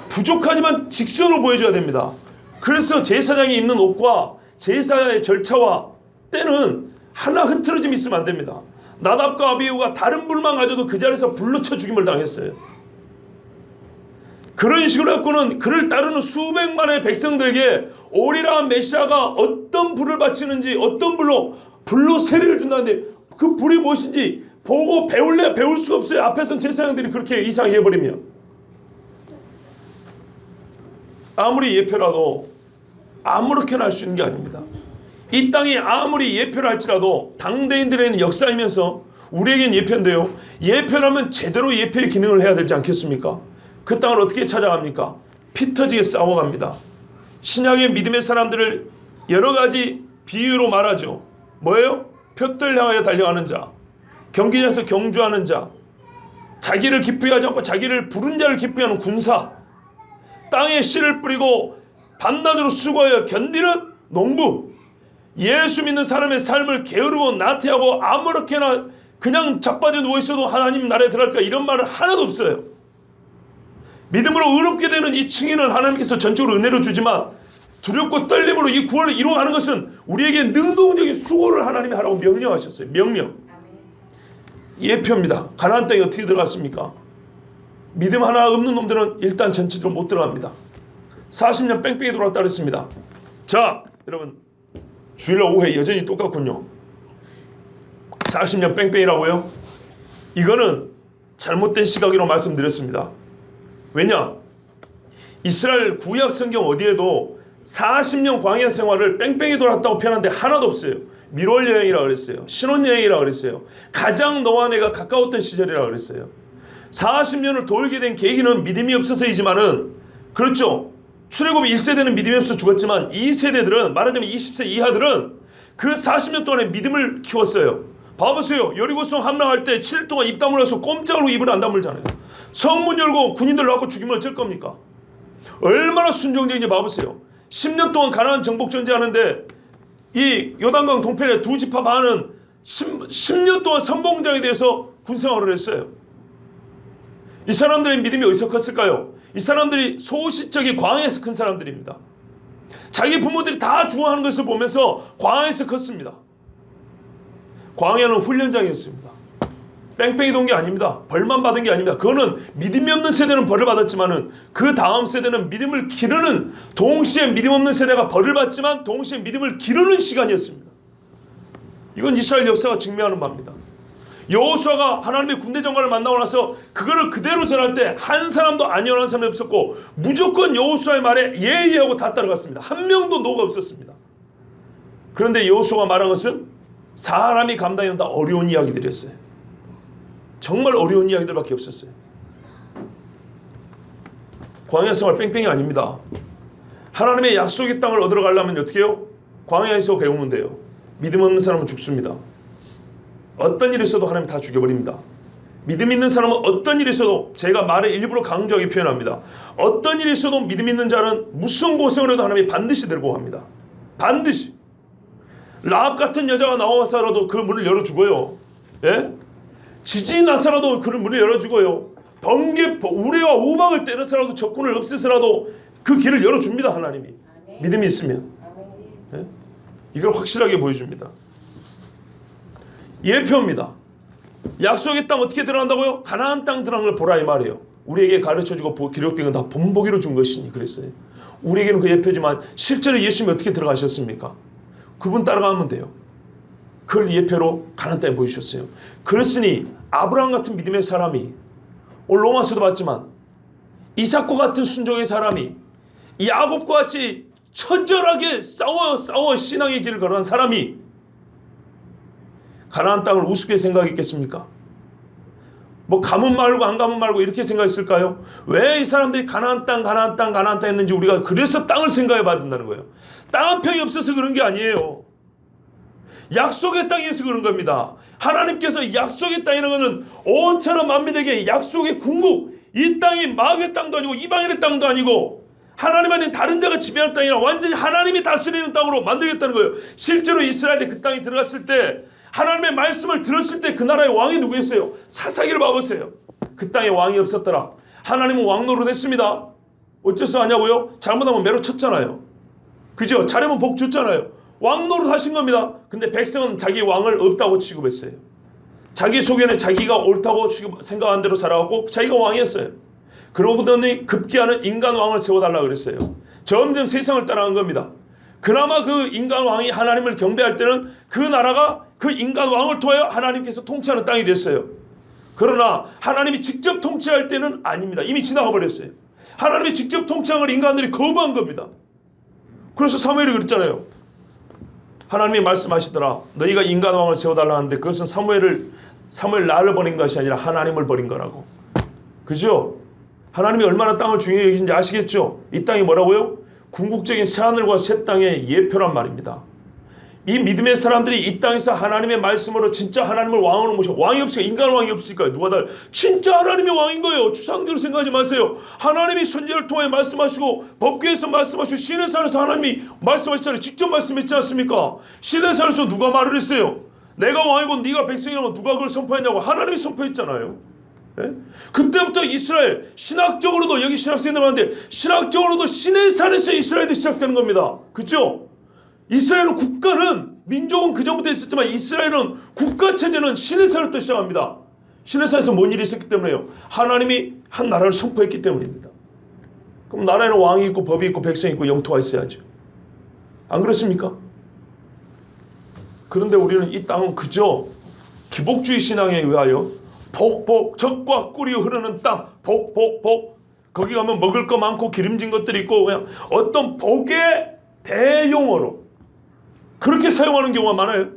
부족하지만 직선으로 보여줘야 됩니다. 그래서 제사장이 입는 옷과 제사의 절차와 때는 하나 흐트러짐이 있으면 안 됩니다. 나답과 아비후가 다른 불만 가져도 그 자리에서 불로 쳐 죽임을 당했어요. 그런 식으로 해서는 그를 따르는 수백만의 백성들에게 오리라 메시아가 어떤 불을 바치는지, 어떤 불로 세례를 준다는데 그 불이 무엇인지 보고 배울래야 배울 수가 없어요. 앞에선 제사장들이 그렇게 이상하게 해버리면. 아무리 예표라도 아무렇게나 할 수 있는 게 아닙니다. 이 땅이 아무리 예표를 할지라도 당대인들에게는 역사이면서 우리에겐 예표인데요. 예표라면 제대로 예표의 기능을 해야 되지 않겠습니까? 그 땅을 어떻게 찾아갑니까? 피 터지게 싸워갑니다. 신약의 믿음의 사람들을 여러 가지 비유로 말하죠. 뭐예요? 표들 향하여 달려가는 자, 경기장에서 경주하는 자, 자기를 기쁘게 하지 않고 자기를 부른 자를 기쁘게 하는 군사, 땅에 씨를 뿌리고 밤낮으로 수고하여 견디는 농부, 예수 믿는 사람의 삶을 게으르고 나태하고 아무렇게나 그냥 자빠져 누워있어도 하나님 나라에 들어갈까 이런 말은 하나도 없어요. 믿음으로 의롭게 되는 이 층에는 하나님께서 전적으로 은혜를 주지만 두렵고 떨림으로 이 구원을 이루어가는 것은 우리에게 능동적인 수고를 하나님이 하라고 명령하셨어요. 명령. 예표입니다. 가나안 땅에 어떻게 들어갔습니까? 믿음 하나 없는 놈들은 일단 전체적으로 못 들어갑니다. 40년 뺑뺑이 돌았다 그랬습니다. 자, 여러분 주일날 오후에 여전히 똑같군요. 40년 뺑뺑이라고요? 이거는 잘못된 시각으로 말씀드렸습니다. 왜냐? 이스라엘 구약 성경 어디에도 40년 광야 생활을 뺑뺑이 돌았다고 표현하는데 하나도 없어요. 밀월 여행이라고 그랬어요. 신혼여행이라고 그랬어요. 가장 너와 내가 가까웠던 시절이라고 그랬어요. 40년을 돌게 된 계기는 믿음이 없어서이지만은, 그렇죠, 출애굽 1세대는 믿음이 없어 죽었지만 2세대들은, 말하자면 20세 이하들은 그 40년 동안에 믿음을 키웠어요. 봐보세요. 여리고성 함락할 때 7일 동안 입 다물어서 꼼짝으로 입을 안 다물잖아요. 성문 열고 군인들 나와서 죽이면 어쩔 겁니까? 얼마나 순종적인지 봐보세요. 10년 동안 가나안 정복 전쟁하는데 이 요단강 동편의 두 지파 반은 10년 동안 선봉장에 대해서 군생활을 했어요. 이 사람들의 믿음이 어디서 컸을까요? 이 사람들이 소시적인 광야에서 큰 사람들입니다. 자기 부모들이 다 죽어가는 것을 보면서 광야에서 컸습니다. 광야는 훈련장이었습니다. 뺑뺑이 돈 게 아닙니다. 벌만 받은 게 아닙니다. 그거는 믿음이 없는 세대는 벌을 받았지만은 그 다음 세대는 믿음을 기르는, 동시에 믿음 없는 세대가 벌을 받지만 동시에 믿음을 기르는 시간이었습니다. 이건 이스라엘 역사가 증명하는 바입니다. 여호수아가 하나님의 군대 장관을 만나고 나서 그거를 그대로 전할 때 한 사람도 아니오라는 사람이 없었고 무조건 여호수아의 말에 예하고 다 따라갔습니다. 한 명도 노가 없었습니다. 그런데 여호수아가 말한 것은 사람이 감당하기 다 어려운 이야기들이었어요. 정말 어려운 이야기들밖에 없었어요. 광야 생활 뺑뺑이 아닙니다. 하나님의 약속의 땅을 얻으러 가려면 어떻게 해요? 광야에서 배우면 돼요. 믿음 없는 사람은 죽습니다. 어떤 일이 있어도 하나님 다 죽여버립니다. 믿음 있는 사람은 어떤 일이 있어도, 제가 말을 일부러 강조하게 표현합니다. 어떤 일이 있어도 믿음 있는 자는 무슨 고생을 해도 하나님이 반드시 들고 갑니다. 반드시. 라합 같은 여자가 나와서라도 그 문을 열어주고요. 예? 지진이 나서라도 그 문을 열어주고요. 번개, 우레와 우박을 때려서라도 적군을 없애서라도 그 길을 열어줍니다. 하나님이. 믿음이 있으면. 예? 이걸 확실하게 보여줍니다. 예표입니다. 약속의 땅 어떻게 들어간다고요? 가나안 땅 들어간 걸 보라 이 말이에요. 우리에게 가르쳐주고 기록된 건 다 본보기로 준 것이니 그랬어요. 우리에게는 그 예표지만 실제로 예수님이 어떻게 들어가셨습니까? 그분 따라가면 돼요. 그걸 예표로 가나안 땅에 보여주셨어요. 그렇으니 아브라함 같은 믿음의 사람이, 오늘 로마서도 봤지만 이삭과 같은 순종의 사람이, 야곱과 같이 처절하게 싸워 신앙의 길을 걸어간 사람이 가나안 땅을 우습게 생각했겠습니까? 뭐 가면 말고 안 가면 말고 이렇게 생각했을까요? 왜 이 사람들이 가나안 땅 했는지 우리가 그래서 땅을 생각해 봐야 된다는 거예요. 땅 한 평이 없어서 그런 게 아니에요. 약속의 땅에서 그런 겁니다. 하나님께서 약속의 땅이라는 것은 온천한 만민에게 약속의 궁국, 이 땅이 마귀의 땅도 아니고 이방인의 땅도 아니고 하나님 아닌 다른 자가 지배하는 땅이 아니라 완전히 하나님이 다스리는 땅으로 만들겠다는 거예요. 실제로 이스라엘이 그 땅에 들어갔을 때, 하나님의 말씀을 들었을 때 그 나라의 왕이 누구였어요? 사사기를 봐보세요. 그 땅에 왕이 없었더라. 하나님은 왕 노릇했습니다. 어째서 하냐고요? 잘못하면 매로 쳤잖아요. 그죠? 잘하면 복 줬잖아요. 왕 노릇 하신 겁니다. 근데 백성은 자기 왕을 없다고 취급했어요. 자기 속에는 자기가 옳다고 생각한 대로 살아가고 자기가 왕이었어요. 그러더니 급기야는 인간 왕을 세워달라고 그랬어요. 점점 세상을 따라간 겁니다. 그나마 그 인간 왕이 하나님을 경배할 때는 그 나라가 그 인간 왕을 통하여 하나님께서 통치하는 땅이 됐어요. 그러나 하나님이 직접 통치할 때는 아닙니다. 이미 지나가 버렸어요. 하나님이 직접 통치하는 걸 인간들이 거부한 겁니다. 그래서 사무엘이 그랬잖아요. 하나님이 말씀하시더라. 너희가 인간 왕을 세워달라 하는데 그것은 사무엘 나를 버린 것이 아니라 하나님을 버린 거라고. 그죠? 하나님이 얼마나 땅을 중요히 여기는지 아시겠죠? 이 땅이 뭐라고요? 궁극적인 새하늘과 새 땅의 예표란 말입니다. 이 믿음의 사람들이 이 땅에서 하나님의 말씀으로 진짜 하나님을 왕으로 모셔. 왕이 없으니까, 인간 왕이 없으니까 누가 다 진짜 하나님이 왕인 거예요. 추상적으로 생각하지 마세요. 하나님이 선지자를 통해 말씀하시고 법궤에서 말씀하시고 시내산에서 하나님이 말씀하셨잖아요. 직접 말씀했지 않습니까? 시내산에서 누가 말을 했어요? 내가 왕이고 네가 백성이라고 누가 그걸 선포했냐고 하나님이 선포했잖아요. 예? 그때부터 이스라엘, 신학적으로도, 여기 신학생들 하는데 신학적으로도 시내산에서 이스라엘이 시작되는 겁니다. 그렇죠? 이스라엘은 국가는, 민족은 그 전부터 있었지만 이스라엘은 국가체제는 시내산부터 시작합니다. 시내산에서 뭔 일이 있었기 때문에요? 하나님이 한 나라를 선포했기 때문입니다. 그럼 나라에는 왕이 있고 법이 있고 백성이 있고 영토가 있어야죠. 안 그렇습니까? 그런데 우리는 이 땅은 그저 기복주의 신앙에 의하여 복복, 적과 꿀이 흐르는 땅, 복복복, 거기 가면 먹을 거 많고 기름진 것들이 있고 그냥 어떤 복의 대용어로 그렇게 사용하는 경우가 많아요.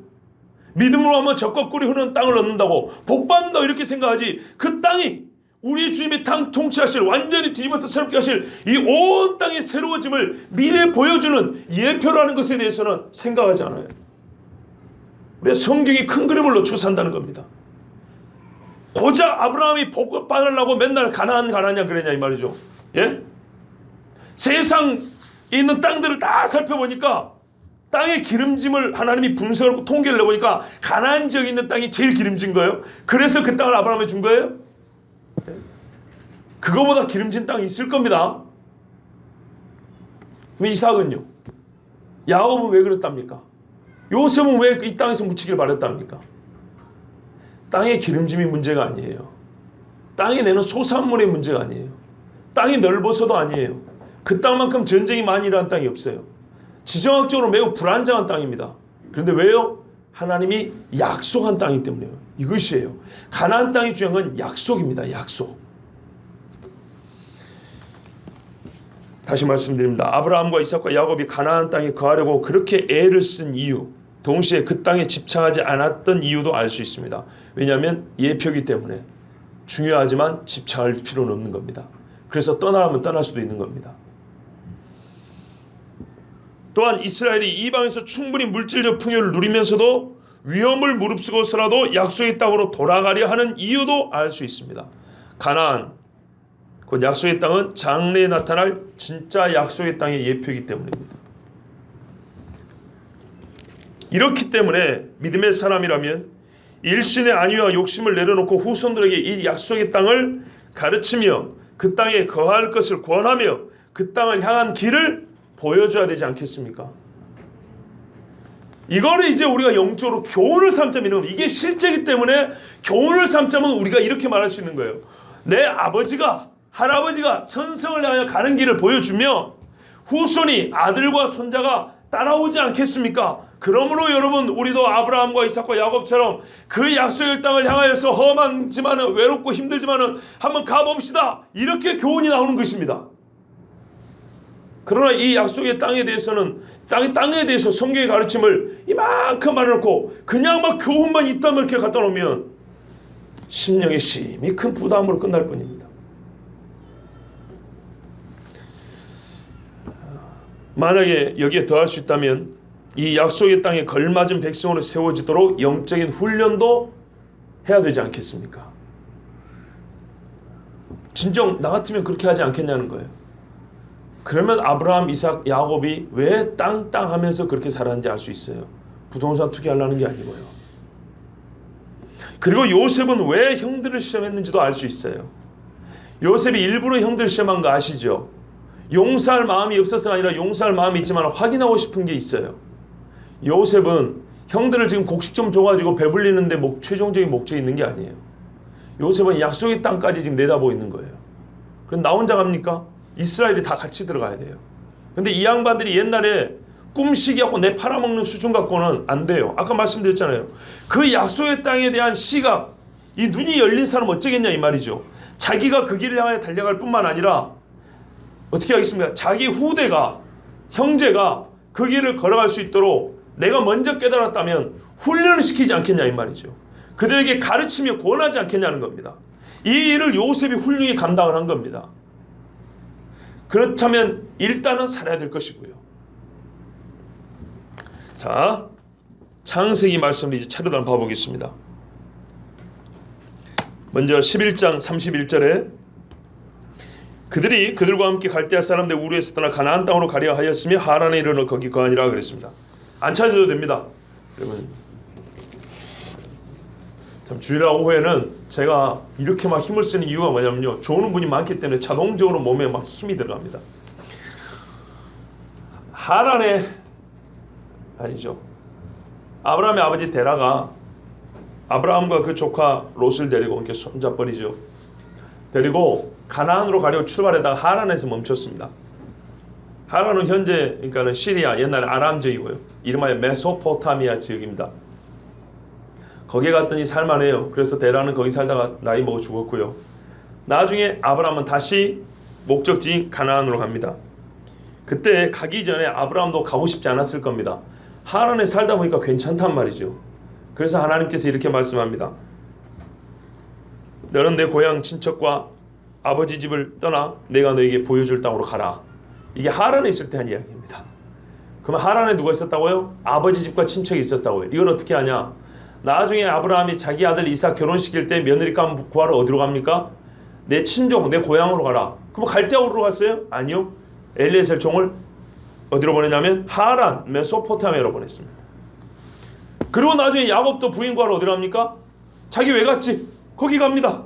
믿음으로 하면 젖과 꿀이 흐르는 땅을 얻는다고 복 받는다고 이렇게 생각하지, 그 땅이 우리 주님의 땅 통치하실, 완전히 뒤집어서 새롭게 하실 이 온 땅의 새로워짐을 미래에 보여주는 예표라는 것에 대해서는 생각하지 않아요. 우리가 성경이 큰 그림을 놓치고 산다는 겁니다. 고작 아브라함이 복을 받으려고 맨날 가나안 그랬냐 이 말이죠. 예? 세상에 있는 땅들을 다 살펴보니까 땅의 기름짐을 하나님이 분석하고 통계를 내보니까 가나안 지역에 있는 땅이 제일 기름진 거예요. 그래서 그 땅을 아브라함에 준 거예요. 그거보다 기름진 땅이 있을 겁니다. 그럼 이삭은요? 야곱은 왜 그랬답니까? 요셉은 왜 이 땅에서 묻히길 바랬답니까? 땅의 기름짐이 문제가 아니에요. 땅이 내는 소산물의 문제가 아니에요. 땅이 넓어서도 아니에요. 그 땅만큼 전쟁이 많이 일어난 땅이 없어요. 지정학적으로 매우 불안정한 땅입니다. 그런데 왜요? 하나님이 약속한 땅이기 때문에요. 이것이에요. 가나안 땅이 중요한 건 약속입니다. 약속. 다시 말씀드립니다. 아브라함과 이삭과 야곱이 가나안 땅에 거하려고 그렇게 애를 쓴 이유, 동시에 그 땅에 집착하지 않았던 이유도 알 수 있습니다. 왜냐하면 예표이기 때문에 중요하지만 집착할 필요는 없는 겁니다. 그래서 떠나면 떠날 수도 있는 겁니다. 또한 이스라엘이 이방에서 충분히 물질적 풍요를 누리면서도 위험을 무릅쓰고서라도 약속의 땅으로 돌아가려 하는 이유도 알 수 있습니다. 가나안, 곧 약속의 땅은 장래에 나타날 진짜 약속의 땅의 예표이기 때문입니다. 이렇기 때문에 믿음의 사람이라면 일신의 안위와 욕심을 내려놓고 후손들에게 이 약속의 땅을 가르치며 그 땅에 거할 것을 권하며 그 땅을 향한 길을 보여줘야 되지 않겠습니까? 이거를 이제 우리가 영적으로 교훈을 삼자면, 이게 실제이기 때문에 교훈을 삼자면 우리가 이렇게 말할 수 있는 거예요. 내 아버지가, 할아버지가 천성을 향하여 가는 길을 보여주며 후손이, 아들과 손자가 따라오지 않겠습니까? 그러므로 여러분, 우리도 아브라함과 이삭과 야곱처럼 그 약속의 땅을 향하여서 험하지만은, 외롭고 힘들지만은 한번 가봅시다, 이렇게 교훈이 나오는 것입니다. 그러나 이 약속의 땅에 대해서는, 땅에 대해서 성경의 가르침을 이만큼 말해놓고 그냥 막 교훈만 있다면 이렇게 갖다 놓으면 심령에 심히 큰 부담으로 끝날 뿐입니다. 만약에 여기에 더할 수 있다면 이 약속의 땅에 걸맞은 백성으로 세워지도록 영적인 훈련도 해야 되지 않겠습니까? 진정 나 같으면 그렇게 하지 않겠냐는 거예요. 그러면 아브라함, 이삭, 야곱이 왜 땅 하면서 그렇게 살았는지 알 수 있어요. 부동산 투기하려는 게 아니고요. 그리고 요셉은 왜 형들을 시험했는지도 알 수 있어요. 요셉이 일부러 형들을 시험한 거 아시죠? 용서할 마음이 없어서가 아니라 용서할 마음이 있지만 확인하고 싶은 게 있어요. 요셉은 형들을 지금 곡식 좀 줘가지고 배불리는데 최종적인 목적이 있는 게 아니에요. 요셉은 약속의 땅까지 지금 내다보고 있는 거예요. 그럼 나 혼자 갑니까? 이스라엘이 다 같이 들어가야 돼요. 근데 이 양반들이 옛날에 꿈시기하고 내 팔아먹는 수준 갖고는 안 돼요. 아까 말씀드렸잖아요. 그 약속의 땅에 대한 시각, 이 눈이 열린 사람은 어쩌겠냐 이 말이죠. 자기가 그 길을 향해 달려갈 뿐만 아니라 어떻게 하겠습니까? 자기 후대가, 형제가 그 길을 걸어갈 수 있도록 내가 먼저 깨달았다면 훈련을 시키지 않겠냐 이 말이죠. 그들에게 가르치며 권하지 않겠냐는 겁니다. 이 일을 요셉이 훌륭히 감당을 한 겁니다. 그렇다면 일단은 살아야 될 것이고요. 자, 창세기 말씀을 이제 차례로 한번 봐보겠습니다. 먼저 11장 31절에 그들이 그들과 함께 갈대아 사람들 우르에서 떠나 가나안 땅으로 가려 하였으며 하란에 이르러 거기 거하니라 그랬습니다. 안 찾아도 됩니다. 여러분, 참 주일날 오후에는 제가 이렇게 막 힘을 쓰는 이유가 뭐냐면요, 좋은 분이 많기 때문에 자동적으로 몸에 막 힘이 들어갑니다. 하란에 아니죠. 아브라함의 아버지 데라가 아브라함과 그 조카 롯을 데리고 이렇게 손잡버리죠. 데리고 가나안으로 가려고 출발하다가 하란에서 멈췄습니다. 하란은 현재 그러니까는 시리아, 옛날에 아람 지역이고요. 이름하여 메소포타미아 지역입니다. 거기에 갔더니 살만해요. 그래서 데라는 거기 살다가 나이 먹어 죽었고요. 나중에 아브라함은 다시 목적지인 가나안으로 갑니다. 그때 가기 전에 아브라함도 가고 싶지 않았을 겁니다. 하란에 살다 보니까 괜찮단 말이죠. 그래서 하나님께서 이렇게 말씀합니다. 너는 내 고향 친척과 아버지 집을 떠나 내가 너에게 보여줄 땅으로 가라. 이게 하란에 있을 때 한 이야기입니다. 그럼 하란에 누가 있었다고요? 아버지 집과 친척이 있었다고요. 이걸 어떻게 하냐? 나중에 아브라함이 자기 아들 이삭 결혼시킬 때 며느리감 구하러 어디로 갑니까? 내 친족, 내 고향으로 가라. 그럼 갈대아우르로 갔어요? 아니요. 엘리에셀 종을 어디로 보내냐면 하란, 메소포타미아로 보냈습니다. 그리고 나중에 야곱도 부인 구하러 어디로 갑니까? 자기 외갓집 거기 갑니다.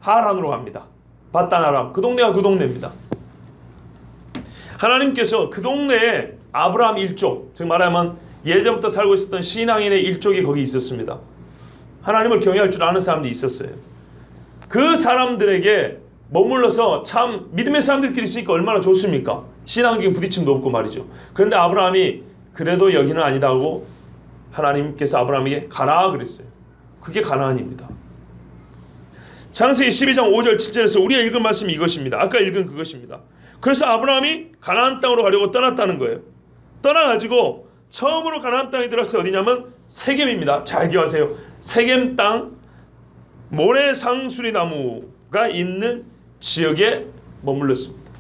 하란으로 갑니다. 바단 아람, 그 동네가 그 동네입니다. 하나님께서 그 동네에 아브라함 일족, 즉 말하면 예전부터 살고 있었던 신앙인의 일족이 거기 있었습니다. 하나님을 경외할 줄 아는 사람들이 있었어요. 그 사람들에게 머물러서 참 믿음의 사람들끼리 있으니까 얼마나 좋습니까? 신앙적인 부딪힘도 없고 말이죠. 그런데 아브라함이 그래도 여기는 아니다 하고 하나님께서 아브라함에게 가라 그랬어요. 그게 가나안입니다. 창세기 12장 5절 7절에서 우리가 읽은 말씀이 이것입니다. 아까 읽은 그것입니다. 그래서 아브라함이 가나안 땅으로 가려고 떠났다는 거예요. 떠나가지고 처음으로 가나안 땅에 들어서 어디냐면 세겜입니다. 잘 기억하세요. 세겜 땅 모래상수리 나무가 있는 지역에 머물렀습니다.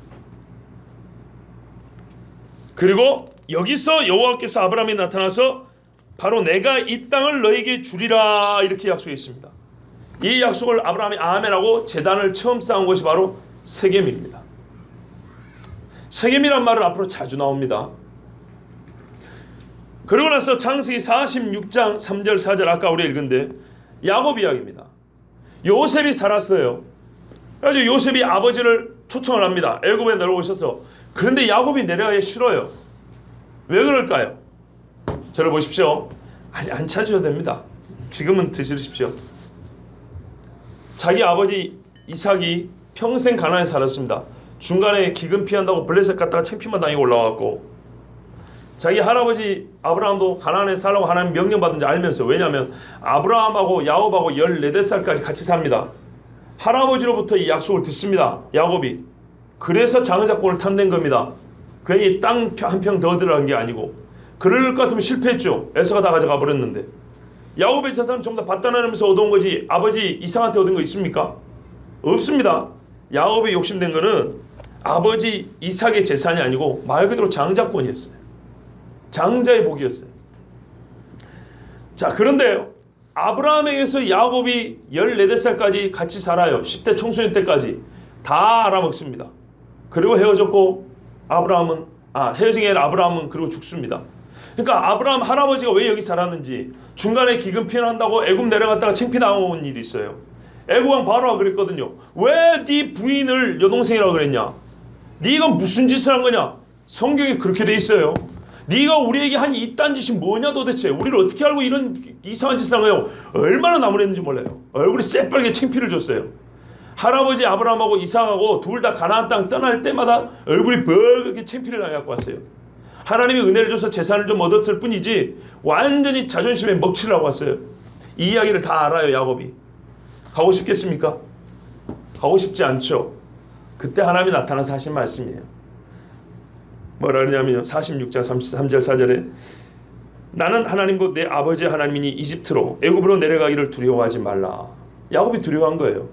그리고 여기서 여호와께서 아브라함에 나타나서 바로 내가 이 땅을 너에게 주리라 이렇게 약속했습니다. 이 약속을 아브라함이 아멘하고 제단을 처음 쌓은 것이 바로 세겜입니다. 세겜이란 말은 앞으로 자주 나옵니다. 그러고 나서 창세기 46장 3절 4절 아까 우리 읽은데 야곱 이야기입니다. 요셉이 살았어요. 그래서 요셉이 아버지를 초청을 합니다. 애굽에 내려오셔서. 그런데 야곱이 내려가기 싫어요. 왜 그럴까요? 저를 보십시오. 아니 안 찾으셔도 됩니다. 지금은 드시십시오. 자기 아버지 이삭이 평생 가나안에 살았습니다. 중간에 기근 피한다고 블레셋 갔다가 창피만 당하고 올라왔고 자기 할아버지 아브라함도 가나안에 살라고 하나님 명령받은 줄 알면서 왜냐하면 아브라함하고 야곱하고 14살까지 같이 삽니다. 할아버지로부터 이 약속을 듣습니다. 야곱이. 그래서 장자권을 탐낸 겁니다. 괜히 땅 한 평 더 들어간 게 아니고 그럴 것 같으면 실패했죠. 에서가 다 가져가 버렸는데 야곱의 재산은 전부 다 바다나면서 얻어온 거지 아버지 이삭한테 얻은 거 있습니까? 없습니다. 야곱이 욕심낸 거는 아버지 이삭의 재산이 아니고 말 그대로 장자권이었어요. 장자의 복이었어요. 자, 그런데 아브라함에게서 야곱이 14살까지 같이 살아요. 10대 청소년 때까지 다 알아먹습니다. 그리고 헤어졌고 헤어진 게 아니라 아브라함은 그리고 죽습니다. 그러니까 아브라함 할아버지가 왜 여기 살았는지 중간에 기근 피난한다고 애굽 내려갔다가 창피당한 일이 있어요. 애굽왕 바로가 그랬거든요. 왜 네 부인을 여동생이라고 그랬냐? 네가 무슨 짓을 한 거냐? 성경에 그렇게 돼 있어요. 네가 우리에게 한 이딴 짓이 뭐냐 도대체? 우리를 어떻게 알고 이런 이상한 짓을 한 거예요? 얼마나 나무랬는지 몰라요. 얼굴이 새빨개 창피를 줬어요. 할아버지 아브라함하고 이삭하고 둘 다 가나안 땅 떠날 때마다 얼굴이 벌겋게 창피를 당해갖고 왔어요. 하나님이 은혜를 줘서 재산을 좀 얻었을 뿐이지 완전히 자존심에 먹칠을 하고 왔어요. 이 이야기를 다 알아요. 야곱이. 가고 싶겠습니까? 가고 싶지 않죠. 그때 하나님이 나타나서 하신 말씀이에요. 뭐라 그러냐면요. 46장 33절 4절에 나는 하나님과 내 아버지 하나님이니 이집트로 애굽으로 내려가기를 두려워하지 말라. 야곱이 두려워한 거예요.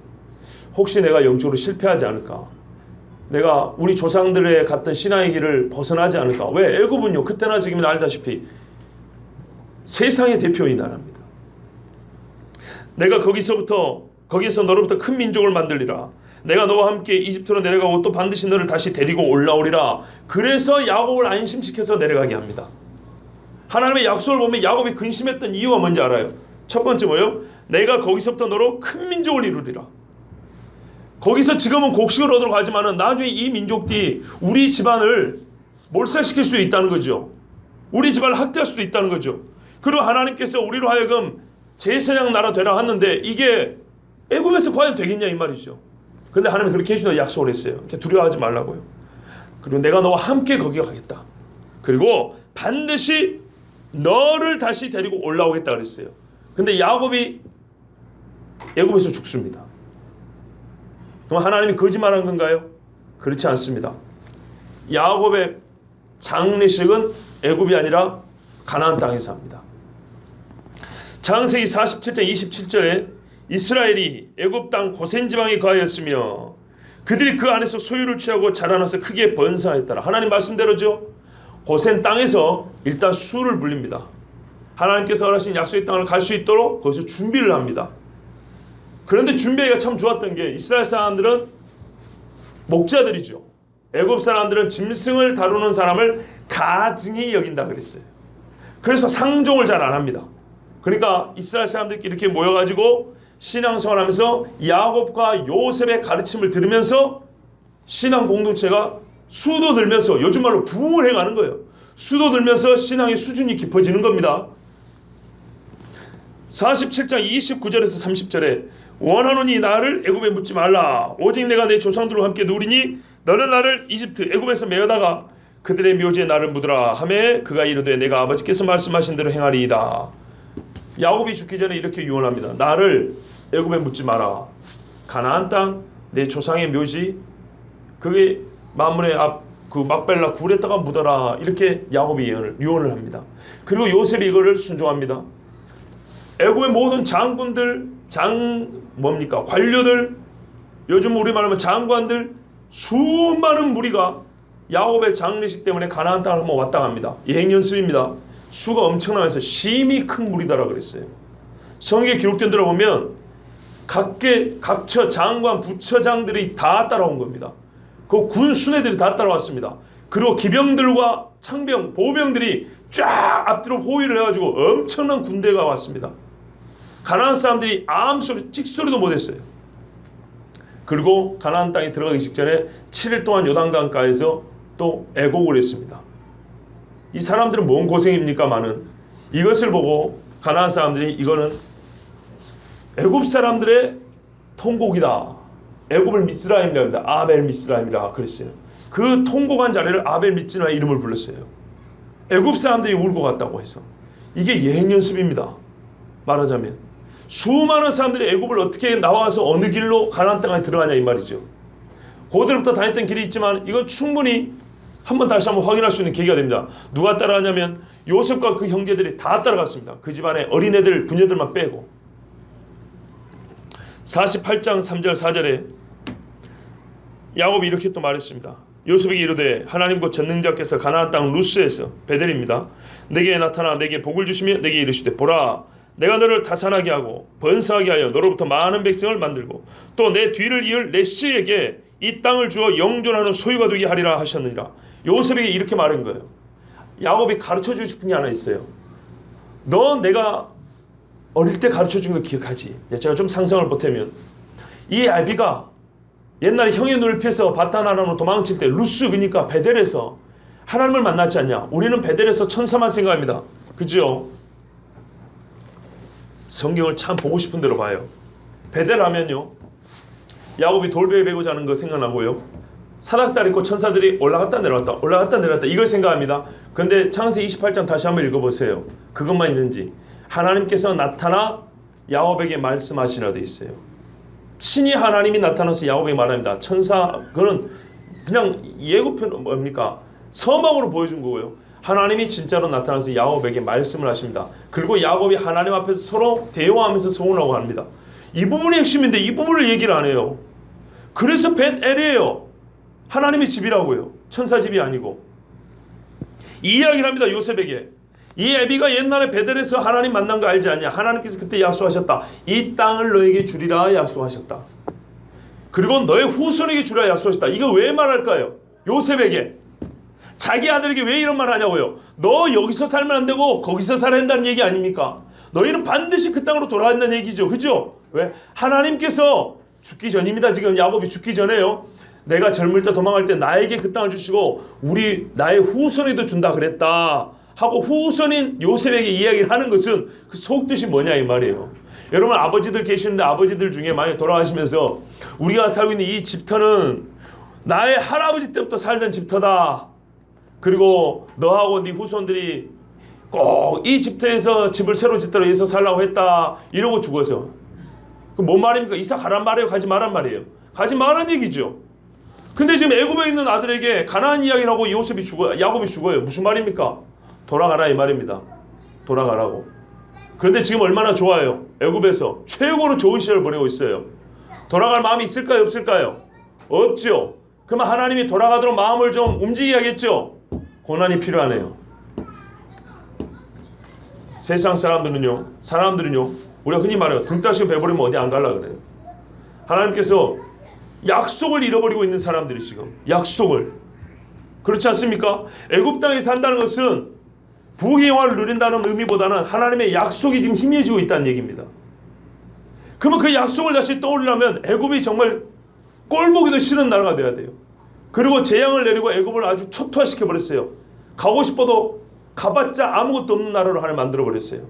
혹시 내가 영적으로 실패하지 않을까? 내가 우리 조상들의 갔던 신앙의 길을 벗어나지 않을까? 왜? 애굽은요. 그때나 지금이나 알다시피 세상의 대표인 나라입니다. 내가 거기서 너로부터 큰 민족을 만들리라. 내가 너와 함께 이집트로 내려가고 또 반드시 너를 다시 데리고 올라오리라. 그래서 야곱을 안심시켜서 내려가게 합니다. 하나님의 약속을 보면 야곱이 근심했던 이유가 뭔지 알아요. 첫 번째 뭐예요? 내가 거기서부터 너로 큰 민족을 이루리라. 거기서 지금은 곡식을 얻으러 가지만은 나중에 이 민족들이 우리 집안을 몰살시킬 수 있다는 거죠. 우리 집안을 학대할 수도 있다는 거죠. 그리고 하나님께서 우리로 하여금 제사장 나라 되라 하는데 이게 애굽에서 과연 되겠냐 이 말이죠. 그런데 하나님이 그렇게 해주셔서 약속을 했어요. 두려워하지 말라고요. 그리고 내가 너와 함께 거기 가겠다. 그리고 반드시 너를 다시 데리고 올라오겠다 그랬어요. 근데 야곱이 애굽에서 죽습니다. 그럼 하나님이 거짓말한 건가요? 그렇지 않습니다. 야곱의 장례식은 애굽이 아니라 가나안 땅에서 합니다. 창세기 47장 27절에 이스라엘이 애굽 땅 고센 지방에 거하였으며 그들이 그 안에서 소유를 취하고 자라나서 크게 번성하였더라. 하나님 말씀대로죠. 고센 땅에서 일단 수를 불립니다. 하나님께서 허락하신 약속의 땅을 갈 수 있도록 거기서 준비를 합니다. 그런데 준비하기가 참 좋았던 게 이스라엘 사람들은 목자들이죠. 애굽 사람들은 짐승을 다루는 사람을 가증히 여긴다 그랬어요. 그래서 상종을 잘 안 합니다. 그러니까 이스라엘 사람들끼리 이렇게 모여가지고 신앙생활 하면서 야곱과 요셉의 가르침을 들으면서 신앙 공동체가 수도 들면서 요즘 말로 부흥을 해가는 거예요. 수도 들면서 신앙의 수준이 깊어지는 겁니다. 47장 29절에서 30절에 원하노니 나를 애굽에 묻지 말라. 오직 내가 내 조상들과 함께 누리니 너는 나를 이집트 애굽에서 메어다가 그들의 묘지에 나를 묻으라 하매 그가 이르되 내가 아버지께서 말씀하신 대로 행하리이다. 야곱이 죽기 전에 이렇게 유언합니다. 나를 애굽에 묻지 마라. 가나안 땅 내 조상의 묘지 그게 만문의 앞 그 막벨라 굴에다가 묻어라. 이렇게 야곱이 유언을 합니다. 그리고 요셉이 이거를 순종합니다. 애굽의 모든 장군들, 관료들, 요즘 우리 말하면 장관들, 수많은 무리가 야곱의 장례식 때문에 가나안 땅을 한번 왔다 갑니다. 여행 연습입니다. 수가 엄청나면서 심히 큰 무리다라고 그랬어요. 성경에 기록된 대로 보면 각처 장관, 부처장들이 다 따라온 겁니다. 그 군 수뇌들이 다 따라왔습니다. 그리고 기병들과 창병, 보병들이 쫙 앞뒤로 호위를 해가지고 엄청난 군대가 왔습니다. 가나안 사람들이 암소리, 찍소리도 못했어요. 그리고 가나안 땅에 들어가기 직전에 7일 동안 요단강가에서 또 애곡을 했습니다. 이 사람들은 뭔 고생입니까? 많은 이것을 보고 가나안 사람들이 이거는 애굽 사람들의 통곡이다. 애굽을 미스라임이라고 합니다. 아벨 미스라임이라 그랬어요. 그 통곡한 자리를 아벨 미스라임 이름을 불렀어요. 애굽 사람들이 울고 갔다고 해서 이게 예행 연습입니다. 말하자면 수많은 사람들이 애굽을 어떻게 나와서 어느 길로 가나안 땅에 들어가냐 이 말이죠. 고대로부터 다녔던 길이 있지만 이건 충분히 다시 한번 확인할 수 있는 계기가 됩니다. 누가 따라가냐면 요셉과 그 형제들이 다 따라갔습니다. 그 집안에 어린애들, 부녀들만 빼고. 48장 3절 4절에 야곱이 이렇게 또 말했습니다. 요셉에게 이르되 하나님 곧 전능자께서 가나안 땅 루스에서 베델입니다. 내게 나타나 내게 복을 주시며 내게 이르시되 보라 내가 너를 다산하게 하고 번성하게 하여 너로부터 많은 백성을 만들고 또 내 뒤를 이을 내 씨에게 이 땅을 주어 영존하는 소유가 되게 하리라 하셨느니라. 요셉에게 이렇게 말한 거예요. 야곱이 가르쳐주고 싶은 게 하나 있어요. 너 내가 어릴 때 가르쳐준 거 기억하지? 제가 좀 상상을 보태면 이 아비가 옛날에 형의 눈을 피해서 바타나라로 도망칠 때 루스 그러니까 베델에서 하나님을 만났지 않냐? 우리는 베델에서 천사만 생각합니다. 그죠? 성경을 참 보고 싶은 대로 봐요. 베델 하면요 야곱이 돌베개 베고 자는 거 생각나고요. 사닥다리 있고 천사들이 올라갔다 내려갔다 이걸 생각합니다. 그런데 창세기 28장 다시 한번 읽어보세요. 그것만 있는지 하나님께서 나타나 야곱에게 말씀하시라 돼 있어요. 신이 하나님이 나타나서 야곱에게 말합니다. 천사 그거는 그냥 예고편 뭡니까? 서막으로 보여준 거고요. 하나님이 진짜로 나타나서 야곱에게 말씀을 하십니다. 그리고 야곱이 하나님 앞에서 서로 대화하면서 소원하고 합니다. 이 부분이 핵심인데 이 부분을 얘기를 안 해요. 그래서 벳엘이에요. 하나님의 집이라고요. 천사 집이 아니고. 이 이야기를 합니다. 요셉에게. 이 애비가 옛날에 베델에서 하나님 만난 거 알지 않냐? 하나님께서 그때 약속하셨다. 이 땅을 너에게 주리라 약속하셨다. 그리고 너의 후손에게 주리라 약속하셨다. 이거 왜 말할까요? 요셉에게. 자기 아들에게 왜 이런 말 하냐고요? 너 여기서 살면 안 되고 거기서 살아야 한다는 얘기 아닙니까? 너희는 반드시 그 땅으로 돌아야 한다는 얘기죠. 그죠? 왜? 하나님께서 죽기 전입니다. 지금 야곱이 죽기 전에요. 내가 젊을 때 도망갈 때 나에게 그 땅을 주시고 나의 후손에도 준다 그랬다 하고 후손인 요셉에게 이야기를 하는 것은 그 속뜻이 뭐냐 이 말이에요. 여러분 아버지들 계시는데 아버지들 중에 많이 돌아가시면서 우리가 살고 있는 이 집터는 나의 할아버지 때부터 살던 집터다. 그리고 너하고 네 후손들이 꼭 이 집터에서 집을 새로 짓도록 해서 살라고 했다. 이러고 죽어서. 그 뭔 말입니까? 이사 가란 말이에요? 가지 말란 말이에요? 가지 말란 얘기죠. 근데 지금 애굽에 있는 아들에게 가나안 이야기를 하고 야곱이 죽어요. 무슨 말입니까? 돌아가라 이 말입니다. 돌아가라고. 그런데 지금 얼마나 좋아요. 애굽에서 최고로 좋은 시절을 보내고 있어요. 돌아갈 마음이 있을까요? 없을까요? 없죠. 그러면 하나님이 돌아가도록 마음을 좀 움직여야겠죠. 고난이 필요하네요. 세상 사람들은요, 우리가 흔히 말해요. 등 따시고 배부르면 어디 안 가려고 그래요. 하나님께서 약속을 잃어버리고 있는 사람들이 지금 약속을, 그렇지 않습니까? 애굽 땅에 산다는 것은 부귀 영화를 누린다는 의미보다는 하나님의 약속이 지금 희미해지고 있다는 얘기입니다. 그러면 그 약속을 다시 떠올리려면 애굽이 정말 꼴보기도 싫은 나라가 돼야 돼요. 그리고 재앙을 내리고 애굽을 아주 초토화시켜버렸어요. 가고 싶어도 가봤자 아무것도 없는 나라로 하나 만들어버렸어요.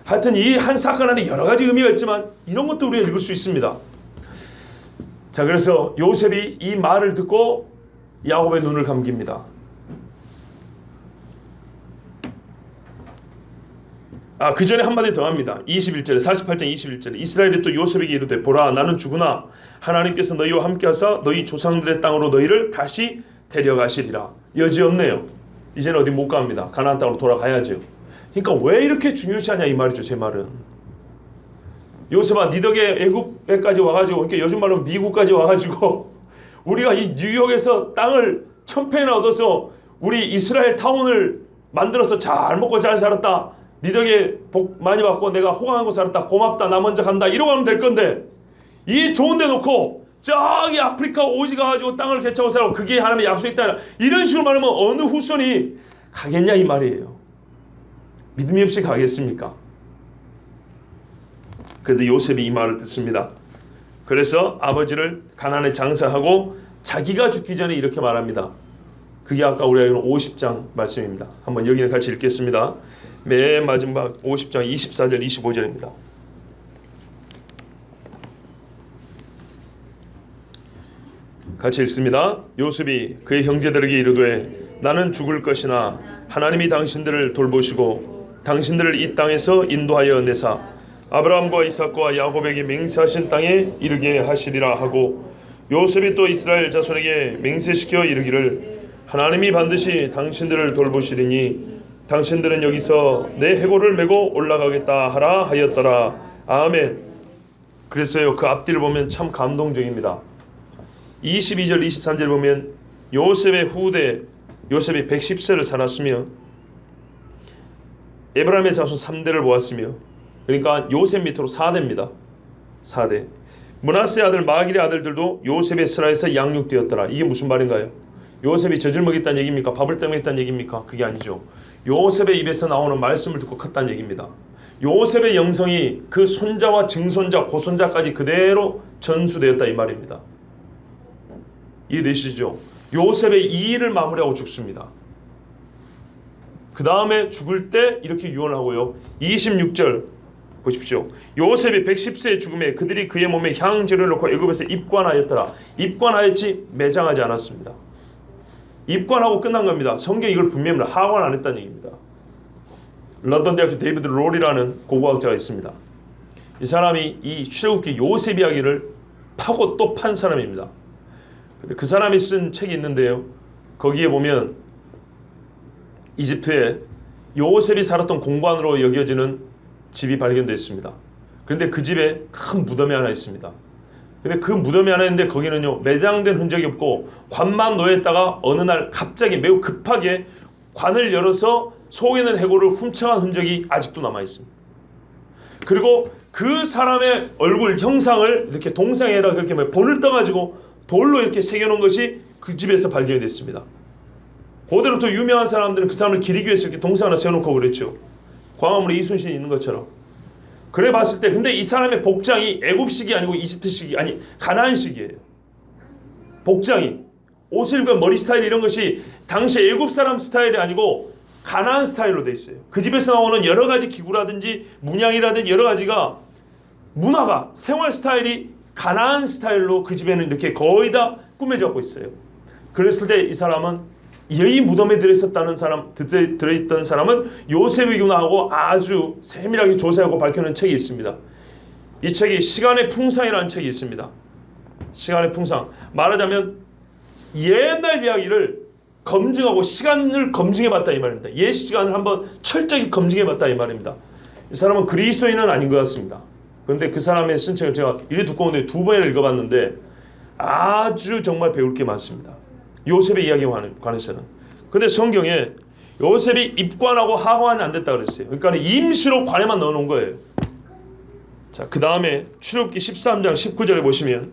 하여튼 이 한 사건 안에 여러 가지 의미가 있지만 이런 것도 우리가 읽을 수 있습니다. 자, 그래서 요셉이 이 말을 듣고 야곱의 눈을 감깁니다. 그 전에 한마디 더 합니다. 21절에 48장 21절에 이스라엘이 또 요셉에게 이르되 보라 나는 죽으나 하나님께서 너희와 함께 하사 너희 조상들의 땅으로 너희를 다시 데려가시리라. 여지없네요. 이제는 어디 못 갑니다. 가나안 땅으로 돌아가야죠. 그러니까 왜 이렇게 중요시하냐 이 말이죠. 제 말은 요셉아 니 덕에 애국에까지 와가지고, 그러니까 요즘 말로 미국까지 와가지고 우리가 이 뉴욕에서 땅을 1000평이나 얻어서 우리 이스라엘 타운을 만들어서 잘 먹고 잘 살았다. 니 덕에 복 많이 받고 내가 호강하고 살았다. 고맙다. 나 먼저 간다. 이러고 하면 될 건데 이 좋은 데 놓고 저기 아프리카 오지 가가지고 땅을 개척하고 살고 그게 하나님의 약속이다. 이런 식으로 말하면 어느 후손이 가겠냐 이 말이에요. 믿음이 없이 가겠습니까? 그런데 요셉이 이 말을 듣습니다. 그래서 아버지를 가나안에 장사하고 자기가 죽기 전에 이렇게 말합니다. 그게 아까 우리가 읽은 50장 말씀입니다. 한번 여기는 같이 읽겠습니다. 맨 마지막 50장 24절 25절입니다. 같이 읽습니다. 요셉이 그의 형제들에게 이르되 나는 죽을 것이나 하나님이 당신들을 돌보시고 당신들을 이 땅에서 인도하여 내사 아브라함과 이삭과 야곱에게 맹세하신 땅에 이르게 하시리라 하고 요셉이 또 이스라엘 자손에게 맹세시켜 이르기를 하나님이 반드시 당신들을 돌보시리니 당신들은 여기서 내 해골을 메고 올라가겠다 하라 하였더라. 아멘. 그래서요 그 앞뒤를 보면 참 감동적입니다. 22절 23절 보면 요셉의 후대 요셉이 110세를 살았으며 에브라임의 자손 3대를 보았으며, 그러니까 요셉 밑으로 4대입니다. 4대. 므낫세 아들 마길의 아들들도 요셉의 스라에서 양육되었더라. 이게 무슨 말인가요? 요셉이 젖을 먹였다는 얘기입니까? 밥을 떼먹였다는 얘기입니까? 그게 아니죠. 요셉의 입에서 나오는 말씀을 듣고 컸다는 얘기입니다. 요셉의 영성이 그 손자와 증손자, 고손자까지 그대로 전수되었다 이 말입니다. 이해되시죠? 요셉의 이 일을 마무리하고 죽습니다. 그 다음에 죽을 때 이렇게 유언을 하고요. 26절 보십시오. 요셉이 110세의 죽음에 그들이 그의 몸에 향재료를 넣고 애굽에서 입관하였더라. 입관하였지 매장하지 않았습니다. 입관하고 끝난 겁니다. 성경이 이걸 분명히 하관 안 했다는 얘기입니다. 런던 대학교 데이비드 롤이라는 고고학자가 있습니다. 이 사람이 이 출애굽기 요셉 이야기를 파고 또 판 사람입니다. 근데 그 사람이 쓴 책이 있는데요. 거기에 보면 이집트에 요셉이 살았던 공관으로 여겨지는 집이 발견됐습니다. 그런데 그 집에 큰 무덤이 하나 있습니다. 근데 그 무덤이 하나 있는데 거기는요 매장된 흔적이 없고 관만 놓였다가 어느 날 갑자기 매우 급하게 관을 열어서 속에 있는 해골을 훔쳐간 흔적이 아직도 남아 있습니다. 그리고 그 사람의 얼굴 형상을 이렇게 동상에다 그렇게 본을 떠가지고 돌로 이렇게 새겨놓은 것이 그 집에서 발견이 됐습니다. 그대로부터 유명한 사람들은 그 사람을 기리기 위해서 이렇게 동상 하나 세워놓고 그랬죠. 광화문에 이순신이 있는 것처럼. 그래 봤을 때 근데 이 사람의 복장이 애굽식이 아니고 이집트식이 아니 가나안식이에요. 복장이 옷을 입고 머리 스타일 이런 것이 당시 애굽 사람 스타일이 아니고 가나안 스타일로 돼 있어요. 그 집에서 나오는 여러 가지 기구라든지 문양이라든지 여러 가지가 문화가 생활 스타일이 가나안 스타일로 그 집에는 이렇게 거의 다 꾸며져 갖고 있어요. 그랬을 때 이 사람은 이 무덤에 들어있던 사람은 요셉이구나 하고 아주 세밀하게 조사하고 밝혀낸 책이 있습니다. 이 책이 시간의 풍상이라는 책이 있습니다. 시간의 풍상. 말하자면 옛날 이야기를 검증하고 시간을 검증해봤다 이 말입니다. 옛 시간을 한번 철저히 검증해봤다 이 말입니다. 이 사람은 그리스도인은 아닌 것 같습니다. 그런데 그 사람의 쓴 책을 제가 일이 두꺼운데 2번이나 읽어봤는데 아주 정말 배울 게 많습니다. 요셉의 이야기에 관해서는. 근데 성경에 요셉이 입관하고 하관이 안 됐다 그랬어요. 그러니까 임시로 관에만 넣어놓은 거예요. 자, 그 다음에 출애굽기 13장 19절에 보시면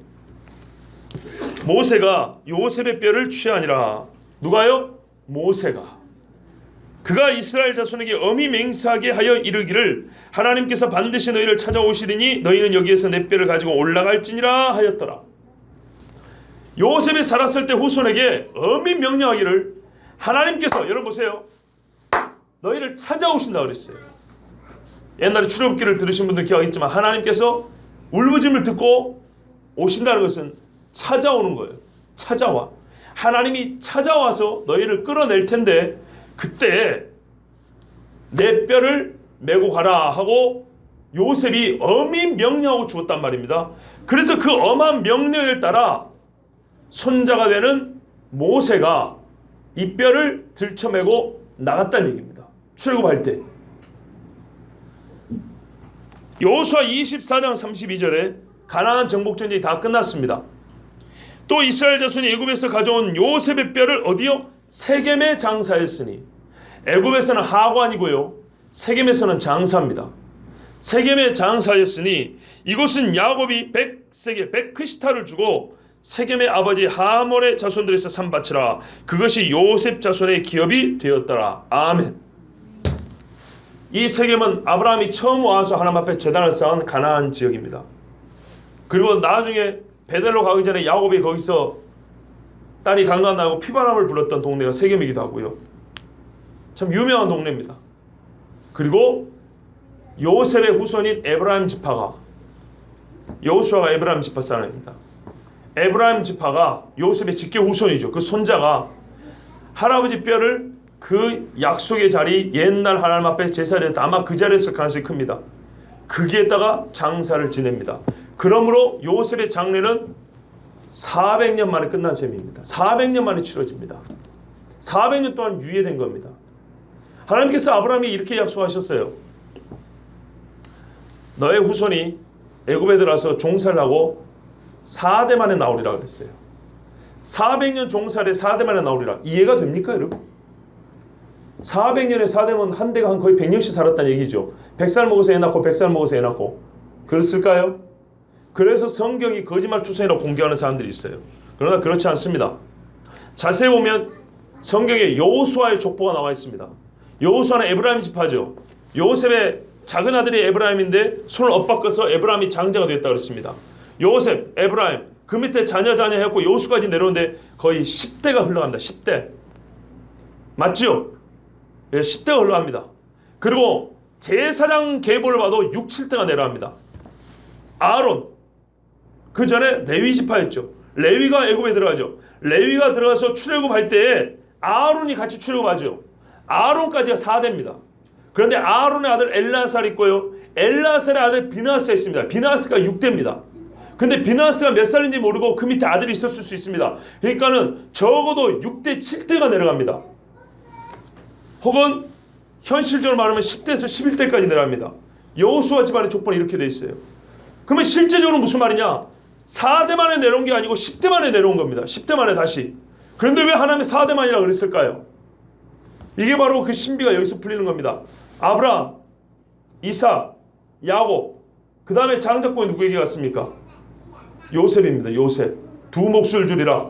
모세가 요셉의 뼈를 취하니라. 누가요? 모세가. 그가 이스라엘 자손에게 엄히 맹세하게 하여 이르기를 하나님께서 반드시 너희를 찾아오시리니 너희는 여기에서 내 뼈를 가지고 올라갈지니라 하였더라. 요셉이 살았을 때 후손에게 엄히 명령하기를 하나님께서, 여러분 보세요, 너희를 찾아오신다 그랬어요. 옛날에 출애굽기를 들으신 분들 기억하겠지만 하나님께서 울부짖음을 듣고 오신다는 것은 찾아오는 거예요. 찾아와. 하나님이 찾아와서 너희를 끌어낼 텐데 그때 내 뼈를 메고 가라 하고 요셉이 엄히 명령하고 죽었단 말입니다. 그래서 그 엄한 명령을 따라 손자가 되는 모세가 이 뼈를 들쳐매고 나갔다는 얘기입니다. 출애굽할 때. 여호수아 24장 32절에 가나안 정복 전쟁이 다 끝났습니다. 또 이스라엘 자손이 애굽에서 가져온 요셉의 뼈를 어디요? 세겜에 장사했으니. 애굽에서는 하관이고요, 세겜에서는 장사입니다. 세겜에 장사했으니 이곳은 야곱이 100세겔 100크시타를 주고 세겜의 아버지 하몰의 자손들에서 산바치라. 그것이 요셉 자손의 기업이 되었더라. 아멘. 이 세겜은 아브라함이 처음 와서 하나님 앞에 제단을 쌓은 가나안 지역입니다. 그리고 나중에 베델로 가기 전에 야곱이 거기서 딸이 강간나고 피바람을 불렀던 동네가 세겜이기도 하고요. 참 유명한 동네입니다. 그리고 요셉의 후손인 에브라임 지파가, 여호수아가 에브라임 지파 사람입니다. 에브라임 지파가 요셉의 직계 후손이죠. 그 손자가 할아버지 뼈를 그 약속의 자리, 옛날 하나님 앞에 제사를 아마 그 자리에 있을 가능성이 큽니다. 거기에다가 장사를 지냅니다. 그러므로 요셉의 장례는 400년 만에 끝난 셈입니다. 400년 만에 치러집니다. 400년 동안 유예된 겁니다. 하나님께서 아브라함이 이렇게 약속하셨어요. 너의 후손이 애굽에 들어와서 종살을 하고 4대 만에 나오리라 그랬어요. 400년 종살에 4대 만에 나오리라. 이해가 됩니까 여러분? 400년에 4대면 한 대가 한 거의 100년씩 살았다는 얘기죠. 100살 먹어서 애 낳고 100살 먹어서 애 낳고. 그랬을까요? 그래서 성경이 거짓말 투성이라고 공개하는 사람들이 있어요. 그러나 그렇지 않습니다. 자세히 보면 성경에 여호수아의 족보가 나와 있습니다. 여호수아는 에브라임 지파죠. 요셉의 작은 아들이 에브라임인데 손을 엇바꿔서 에브라임이 장자가 됐다 그랬습니다. 요셉, 에브라임, 그 밑에 자녀 해갖고 여호수까지 내려오는데 거의 10대가 흘러갑니다. 10대. 맞죠? 예, 10대가 흘러갑니다. 그리고 제사장 계보를 봐도 6, 7대가 내려갑니다. 아론, 그 전에 레위 지파였죠. 레위가 애굽에 들어가죠. 레위가 들어가서 출애굽할 때에 아론이 같이 출애굽하죠. 아론까지가 4대입니다. 그런데 아론의 아들 엘라살이 있고요, 엘라살의 아들 비나스가 있습니다. 비나스가 6대입니다. 근데 비나스가 몇 살인지 모르고 그 밑에 아들이 있었을 수 있습니다. 그러니까는 적어도 6대, 7대가 내려갑니다. 혹은 현실적으로 말하면 10대에서 11대까지 내려갑니다. 여호수아 집안의 족보는 이렇게 돼 있어요. 그러면 실제적으로 무슨 말이냐? 4대 만에 내려온 게 아니고 10대 만에 내려온 겁니다. 10대 만에 다시. 그런데 왜 하나님이 4대 만이라고 그랬을까요? 이게 바로 그 신비가 여기서 풀리는 겁니다. 아브라함, 이삭, 야곱, 그 다음에 장자권이 누구에게 갔습니까? 요셉입니다. 요셉. 두 몫을 주리라.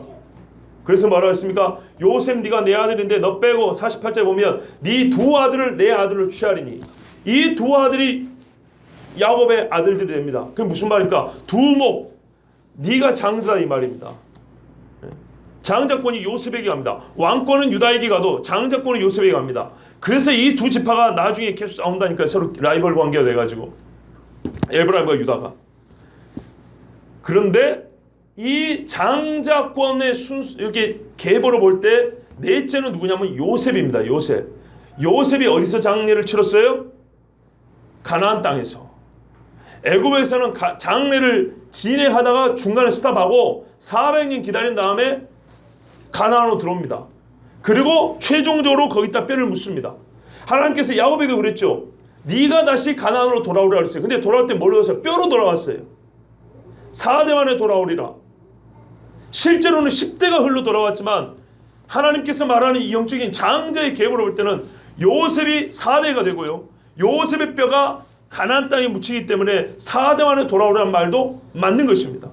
그래서 뭐라고 했습니까? 요셉 네가 내 아들인데 너 빼고 48절에 보면 네 두 아들을 내 아들로 취하리니, 이 두 아들이 야곱의 아들들이 됩니다. 그게 무슨 말입니까? 두 목, 네가 장자다 이 말입니다. 장자권이 요셉에게 갑니다. 왕권은 유다에게 가도 장자권은 요셉에게 갑니다. 그래서 이 두 지파가 나중에 계속 싸운다니까요. 서로 라이벌 관계가 돼가지고 에브라임과 유다가. 그런데 이 장자권의 순수, 이렇게 계보로 볼 때 넷째는 누구냐면 요셉입니다. 요셉. 요셉이 어디서 장례를 치렀어요? 가나안 땅에서. 애굽에서는 장례를 진행하다가 중간에 스탑하고 400년 기다린 다음에 가나안으로 들어옵니다. 그리고 최종적으로 거기다 뼈를 묻습니다. 하나님께서 야곱에게 그랬죠. 네가 다시 가나안으로 돌아오라 그랬어요. 근데 돌아올 때 뭘로 왔어요? 뼈로 돌아왔어요. 4대 만에 돌아오리라. 실제로는 10대가 흘러 돌아왔지만 하나님께서 말하는 이 영적인 장자의 계획으로 볼 때는 요셉이 4대가 되고요. 요셉의 뼈가 가나안 땅에 묻히기 때문에 4대 만에 돌아오라는 말도 맞는 것입니다.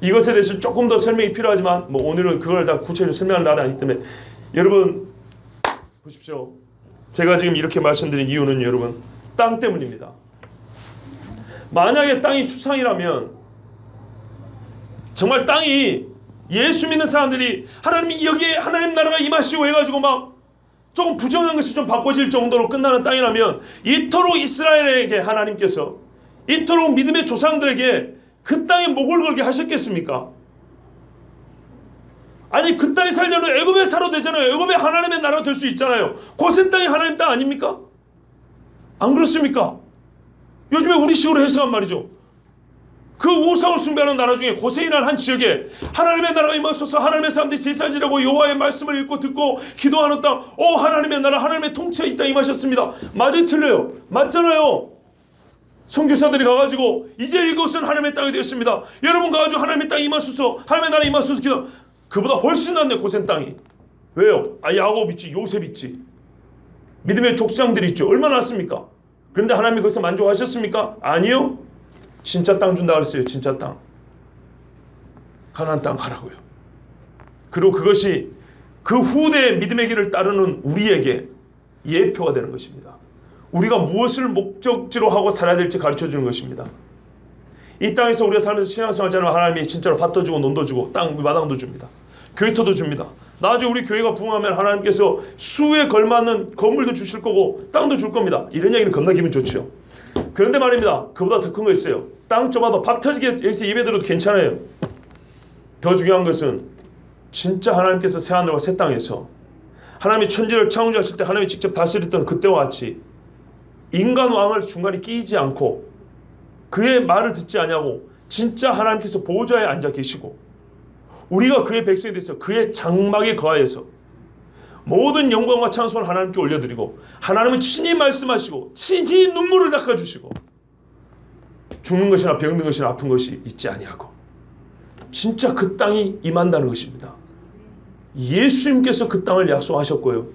이것에 대해서 조금 더 설명이 필요하지만 오늘은 그걸 다 구체적으로 설명할 날이 아니기 때문에 여러분 보십시오. 제가 지금 이렇게 말씀드린 이유는 여러분 땅 때문입니다. 만약에 땅이 추상이라면 정말 땅이 예수 믿는 사람들이 하나님이 여기에 하나님 나라가 임하시고 해가지고 막 조금 부정한 것이 좀 바꿔질 정도로 끝나는 땅이라면 이토록 이스라엘에게 하나님께서 이토록 믿음의 조상들에게 그 땅에 목을 걸게 하셨겠습니까? 아니 그 땅에 살려면 애굽에 살아도 되잖아요. 애굽에 하나님의 나라가 될 수 있잖아요. 고센 땅이 하나님 땅 아닙니까? 안 그렇습니까? 요즘에 우리식으로 해석한 말이죠. 그 우상을 숭배하는 나라 중에 고센이라는 한 지역에 하나님의 나라가 임하소서 하나님의 사람들이 제사 지내고 여호와의 말씀을 읽고 듣고 기도하는 땅, 오 하나님의 나라 하나님의 통치가 이 땅에 임하셨습니다. 맞아요 틀려요? 맞잖아요. 선교사들이 가가지고 이제 이곳은 하나님의 땅이 되었습니다. 여러분 가가지고 하나님의 땅이 임하소서 하나님의 나라 임하소서 기도. 그보다 훨씬 낫네 고센 땅이. 왜요? 야곱 있지 요셉 있지 믿음의 족장들이 있죠. 얼마나 낫습니까? 그런데 하나님이 거기서 만족하셨습니까? 아니요. 진짜 땅 준다 그랬어요. 진짜 땅. 가나안 땅 가라고요. 그리고 그것이 그 후대의 믿음의 길을 따르는 우리에게 예표가 되는 것입니다. 우리가 무엇을 목적지로 하고 살아야 될지 가르쳐주는 것입니다. 이 땅에서 우리가 살면서 신앙생활하자면 하나님이 진짜로 밭도 주고 논도 주고 땅 마당도 줍니다. 교회터도 줍니다. 나중에 우리 교회가 부흥하면 하나님께서 수에 걸맞는 건물도 주실 거고 땅도 줄 겁니다. 이런 얘기는 겁나 기분 좋죠. 그런데 말입니다. 그보다 더 큰 거 있어요. 땅 좁아도 박 터지게 여기서 예배드려도 괜찮아요. 더 중요한 것은 진짜 하나님께서 새하늘과 새 땅에서 하나님이 천지를 창조하실 때 하나님이 직접 다스렸던 그때와 같이 인간 왕을 중간에 끼이지 않고 그의 말을 듣지 아니하고 진짜 하나님께서 보좌에 앉아 계시고 우리가 그의 백성이 돼서 그의 장막에 거하여서 모든 영광과 찬송을 하나님께 올려드리고 하나님은 친히 말씀하시고 친히 눈물을 닦아주시고 죽는 것이나 병든 것이나 아픈 것이 있지 아니하고 진짜 그 땅이 임한다는 것입니다. 예수님께서 그 땅을 약속하셨고요.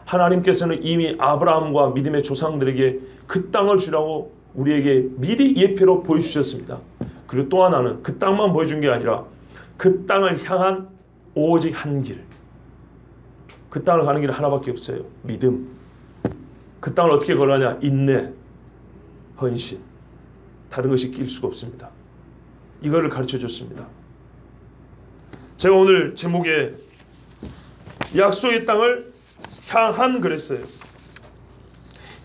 하나님께서는 이미 아브라함과 믿음의 조상들에게 그 땅을 주라고 우리에게 미리 예표로 보여주셨습니다. 그리고 또 하나는 그 땅만 보여준 게 아니라 그 땅을 향한 오직 한 길. 그 땅을 가는 길은 하나밖에 없어요. 믿음. 그 땅을 어떻게 걸어가냐? 인내, 헌신. 다른 것이 낄 수가 없습니다. 이거를 가르쳐줬습니다. 제가 오늘 제목에 약속의 땅을 향한 그랬어요.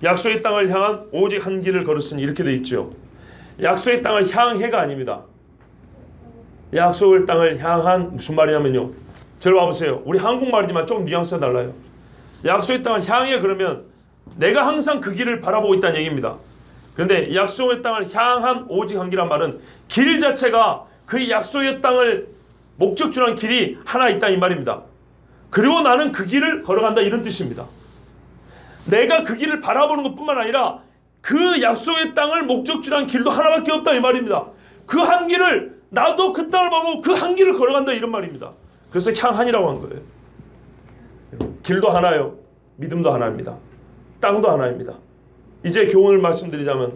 약속의 땅을 향한 오직 한 길을 걸었으니 이렇게 돼 있죠. 약속의 땅을 향해가 아닙니다. 약속의 땅을 향한 무슨 말이냐면요. 저를 와보세요. 우리 한국말이지만 조금 뉘앙스가 달라요. 약속의 땅을 향해 그러면 내가 항상 그 길을 바라보고 있다는 얘기입니다. 그런데 약속의 땅을 향한 오직 한 길이란 말은 길 자체가 그 약속의 땅을 목적지라는 길이 하나 있다 이 말입니다. 그리고 나는 그 길을 걸어간다 이런 뜻입니다. 내가 그 길을 바라보는 것뿐만 아니라 그 약속의 땅을 목적지라는 길도 하나밖에 없다 이 말입니다. 그 한 길을 나도 그 땅을 보고 그 한 길을 걸어간다 이런 말입니다. 그래서 향한이라고 한 거예요. 길도 하나요. 믿음도 하나입니다. 땅도 하나입니다. 이제 교훈을 말씀드리자면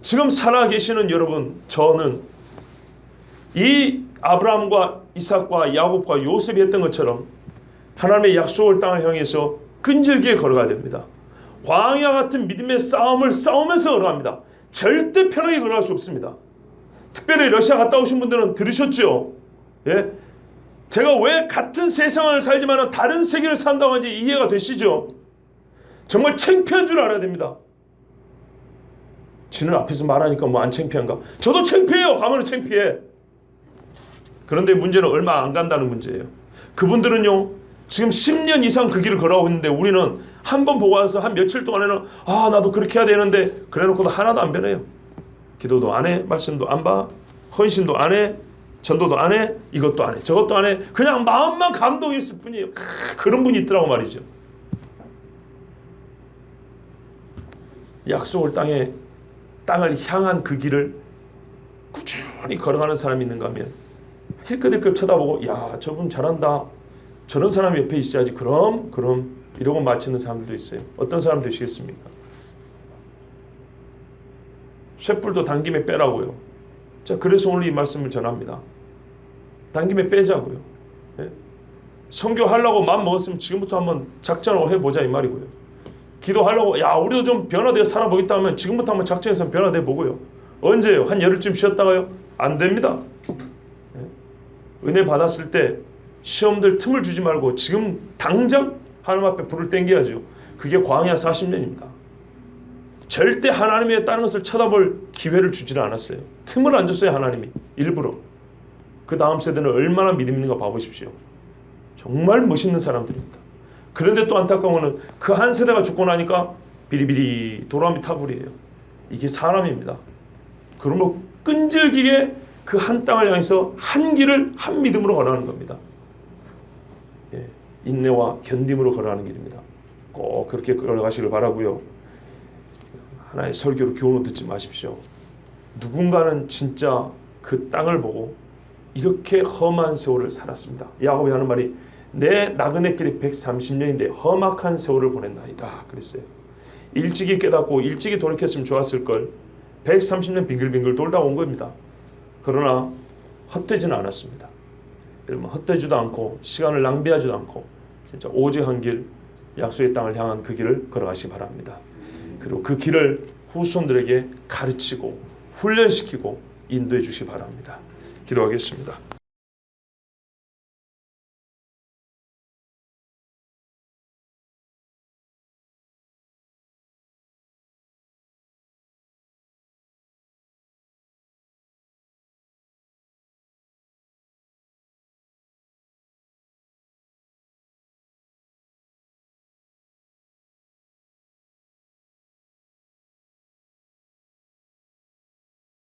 지금 살아계시는 여러분 저는 이 아브라함과 이삭과 야곱과 요셉이 했던 것처럼 하나님의 약속을 땅을 향해서 끈질기게 걸어가야 됩니다. 광야 같은 믿음의 싸움을 싸우면서 걸어갑니다. 절대 편하게 걸어갈 수 없습니다. 특별히 러시아 갔다 오신 분들은 들으셨죠? 예? 제가 왜 같은 세상을 살지만 다른 세계를 산다고 하는지 이해가 되시죠? 정말 창피한 줄 알아야 됩니다. 지는 앞에서 말하니까 뭐 안 창피한가? 저도 창피해요. 가면은 창피해. 그런데 문제는 얼마 안 간다는 문제예요. 그분들은요 지금 10년 이상 그 길을 걸어오고 있는데 우리는 한 번 보고 와서 한 며칠 동안에는 아 나도 그렇게 해야 되는데 그래 놓고도 하나도 안 변해요. 기도도 안 해. 말씀도 안 봐. 헌신도 안 해. 전도도 안 해, 이것도 안 해, 저것도 안 해. 그냥 마음만 감동했을 뿐이에요. 그런 분이 있더라고 말이죠. 약속을 땅을 향한 그 길을 꾸준히 걸어가는 사람이 있는가 하면 힐끗힐끗 쳐다보고 야 저분 잘한다. 저런 사람이 옆에 있어야지. 그럼 이러고 마치는 사람들도 있어요. 어떤 사람 되시겠습니까? 쇳불도 당김에 빼라고요. 자, 그래서 오늘 이 말씀을 전합니다. 당김에 빼자고요. 예? 선교하려고 마음 먹었으면 지금부터 한번 작전을 해보자 이 말이고요. 기도하려고 야 우리도 좀 변화되어 살아보겠다 하면 지금부터 한번 작전해서 변화되어 보고요. 언제요? 한 열흘쯤 쉬었다가요? 안 됩니다. 예? 은혜 받았을 때 시험들 틈을 주지 말고 지금 당장 하나님 앞에 불을 땡겨야죠. 그게 광야 40년입니다. 절대 하나님의 다른 것을 쳐다볼 기회를 주지는 않았어요. 틈을 안 줬어요. 하나님이 일부러. 그 다음 세대는 얼마나 믿음 있는가 봐보십시오. 정말 멋있는 사람들입니다. 그런데 또 안타까운 것은 그 한 세대가 죽고 나니까 비리비리 도라미 타불이에요. 이게 사람입니다. 그러면 끈질기게 그 한 땅을 향해서 한 길을 한 믿음으로 걸어가는 겁니다. 예, 인내와 견딤으로 걸어가는 길입니다. 꼭 그렇게 걸어가시길 바라고요. 하나의 설교로 교훈을 듣지 마십시오. 누군가는 진짜 그 땅을 보고 이렇게 험한 세월을 살았습니다. 야곱이 하는 말이 내 나그네 길이 130년인데 험악한 세월을 보냈나이다 그랬어요. 일찍이 깨닫고 일찍이 돌이켰으면 좋았을 걸 130년 빙글빙글 돌다 온 겁니다. 그러나 헛되지는 않았습니다. 여러분 헛되지도 않고 시간을 낭비하지도 않고 진짜 오직 한 길 약속의 땅을 향한 그 길을 걸어가시기 바랍니다. 그리고 그 길을 후손들에게 가르치고 훈련시키고 인도해 주시기 바랍니다. 기도하겠습니다.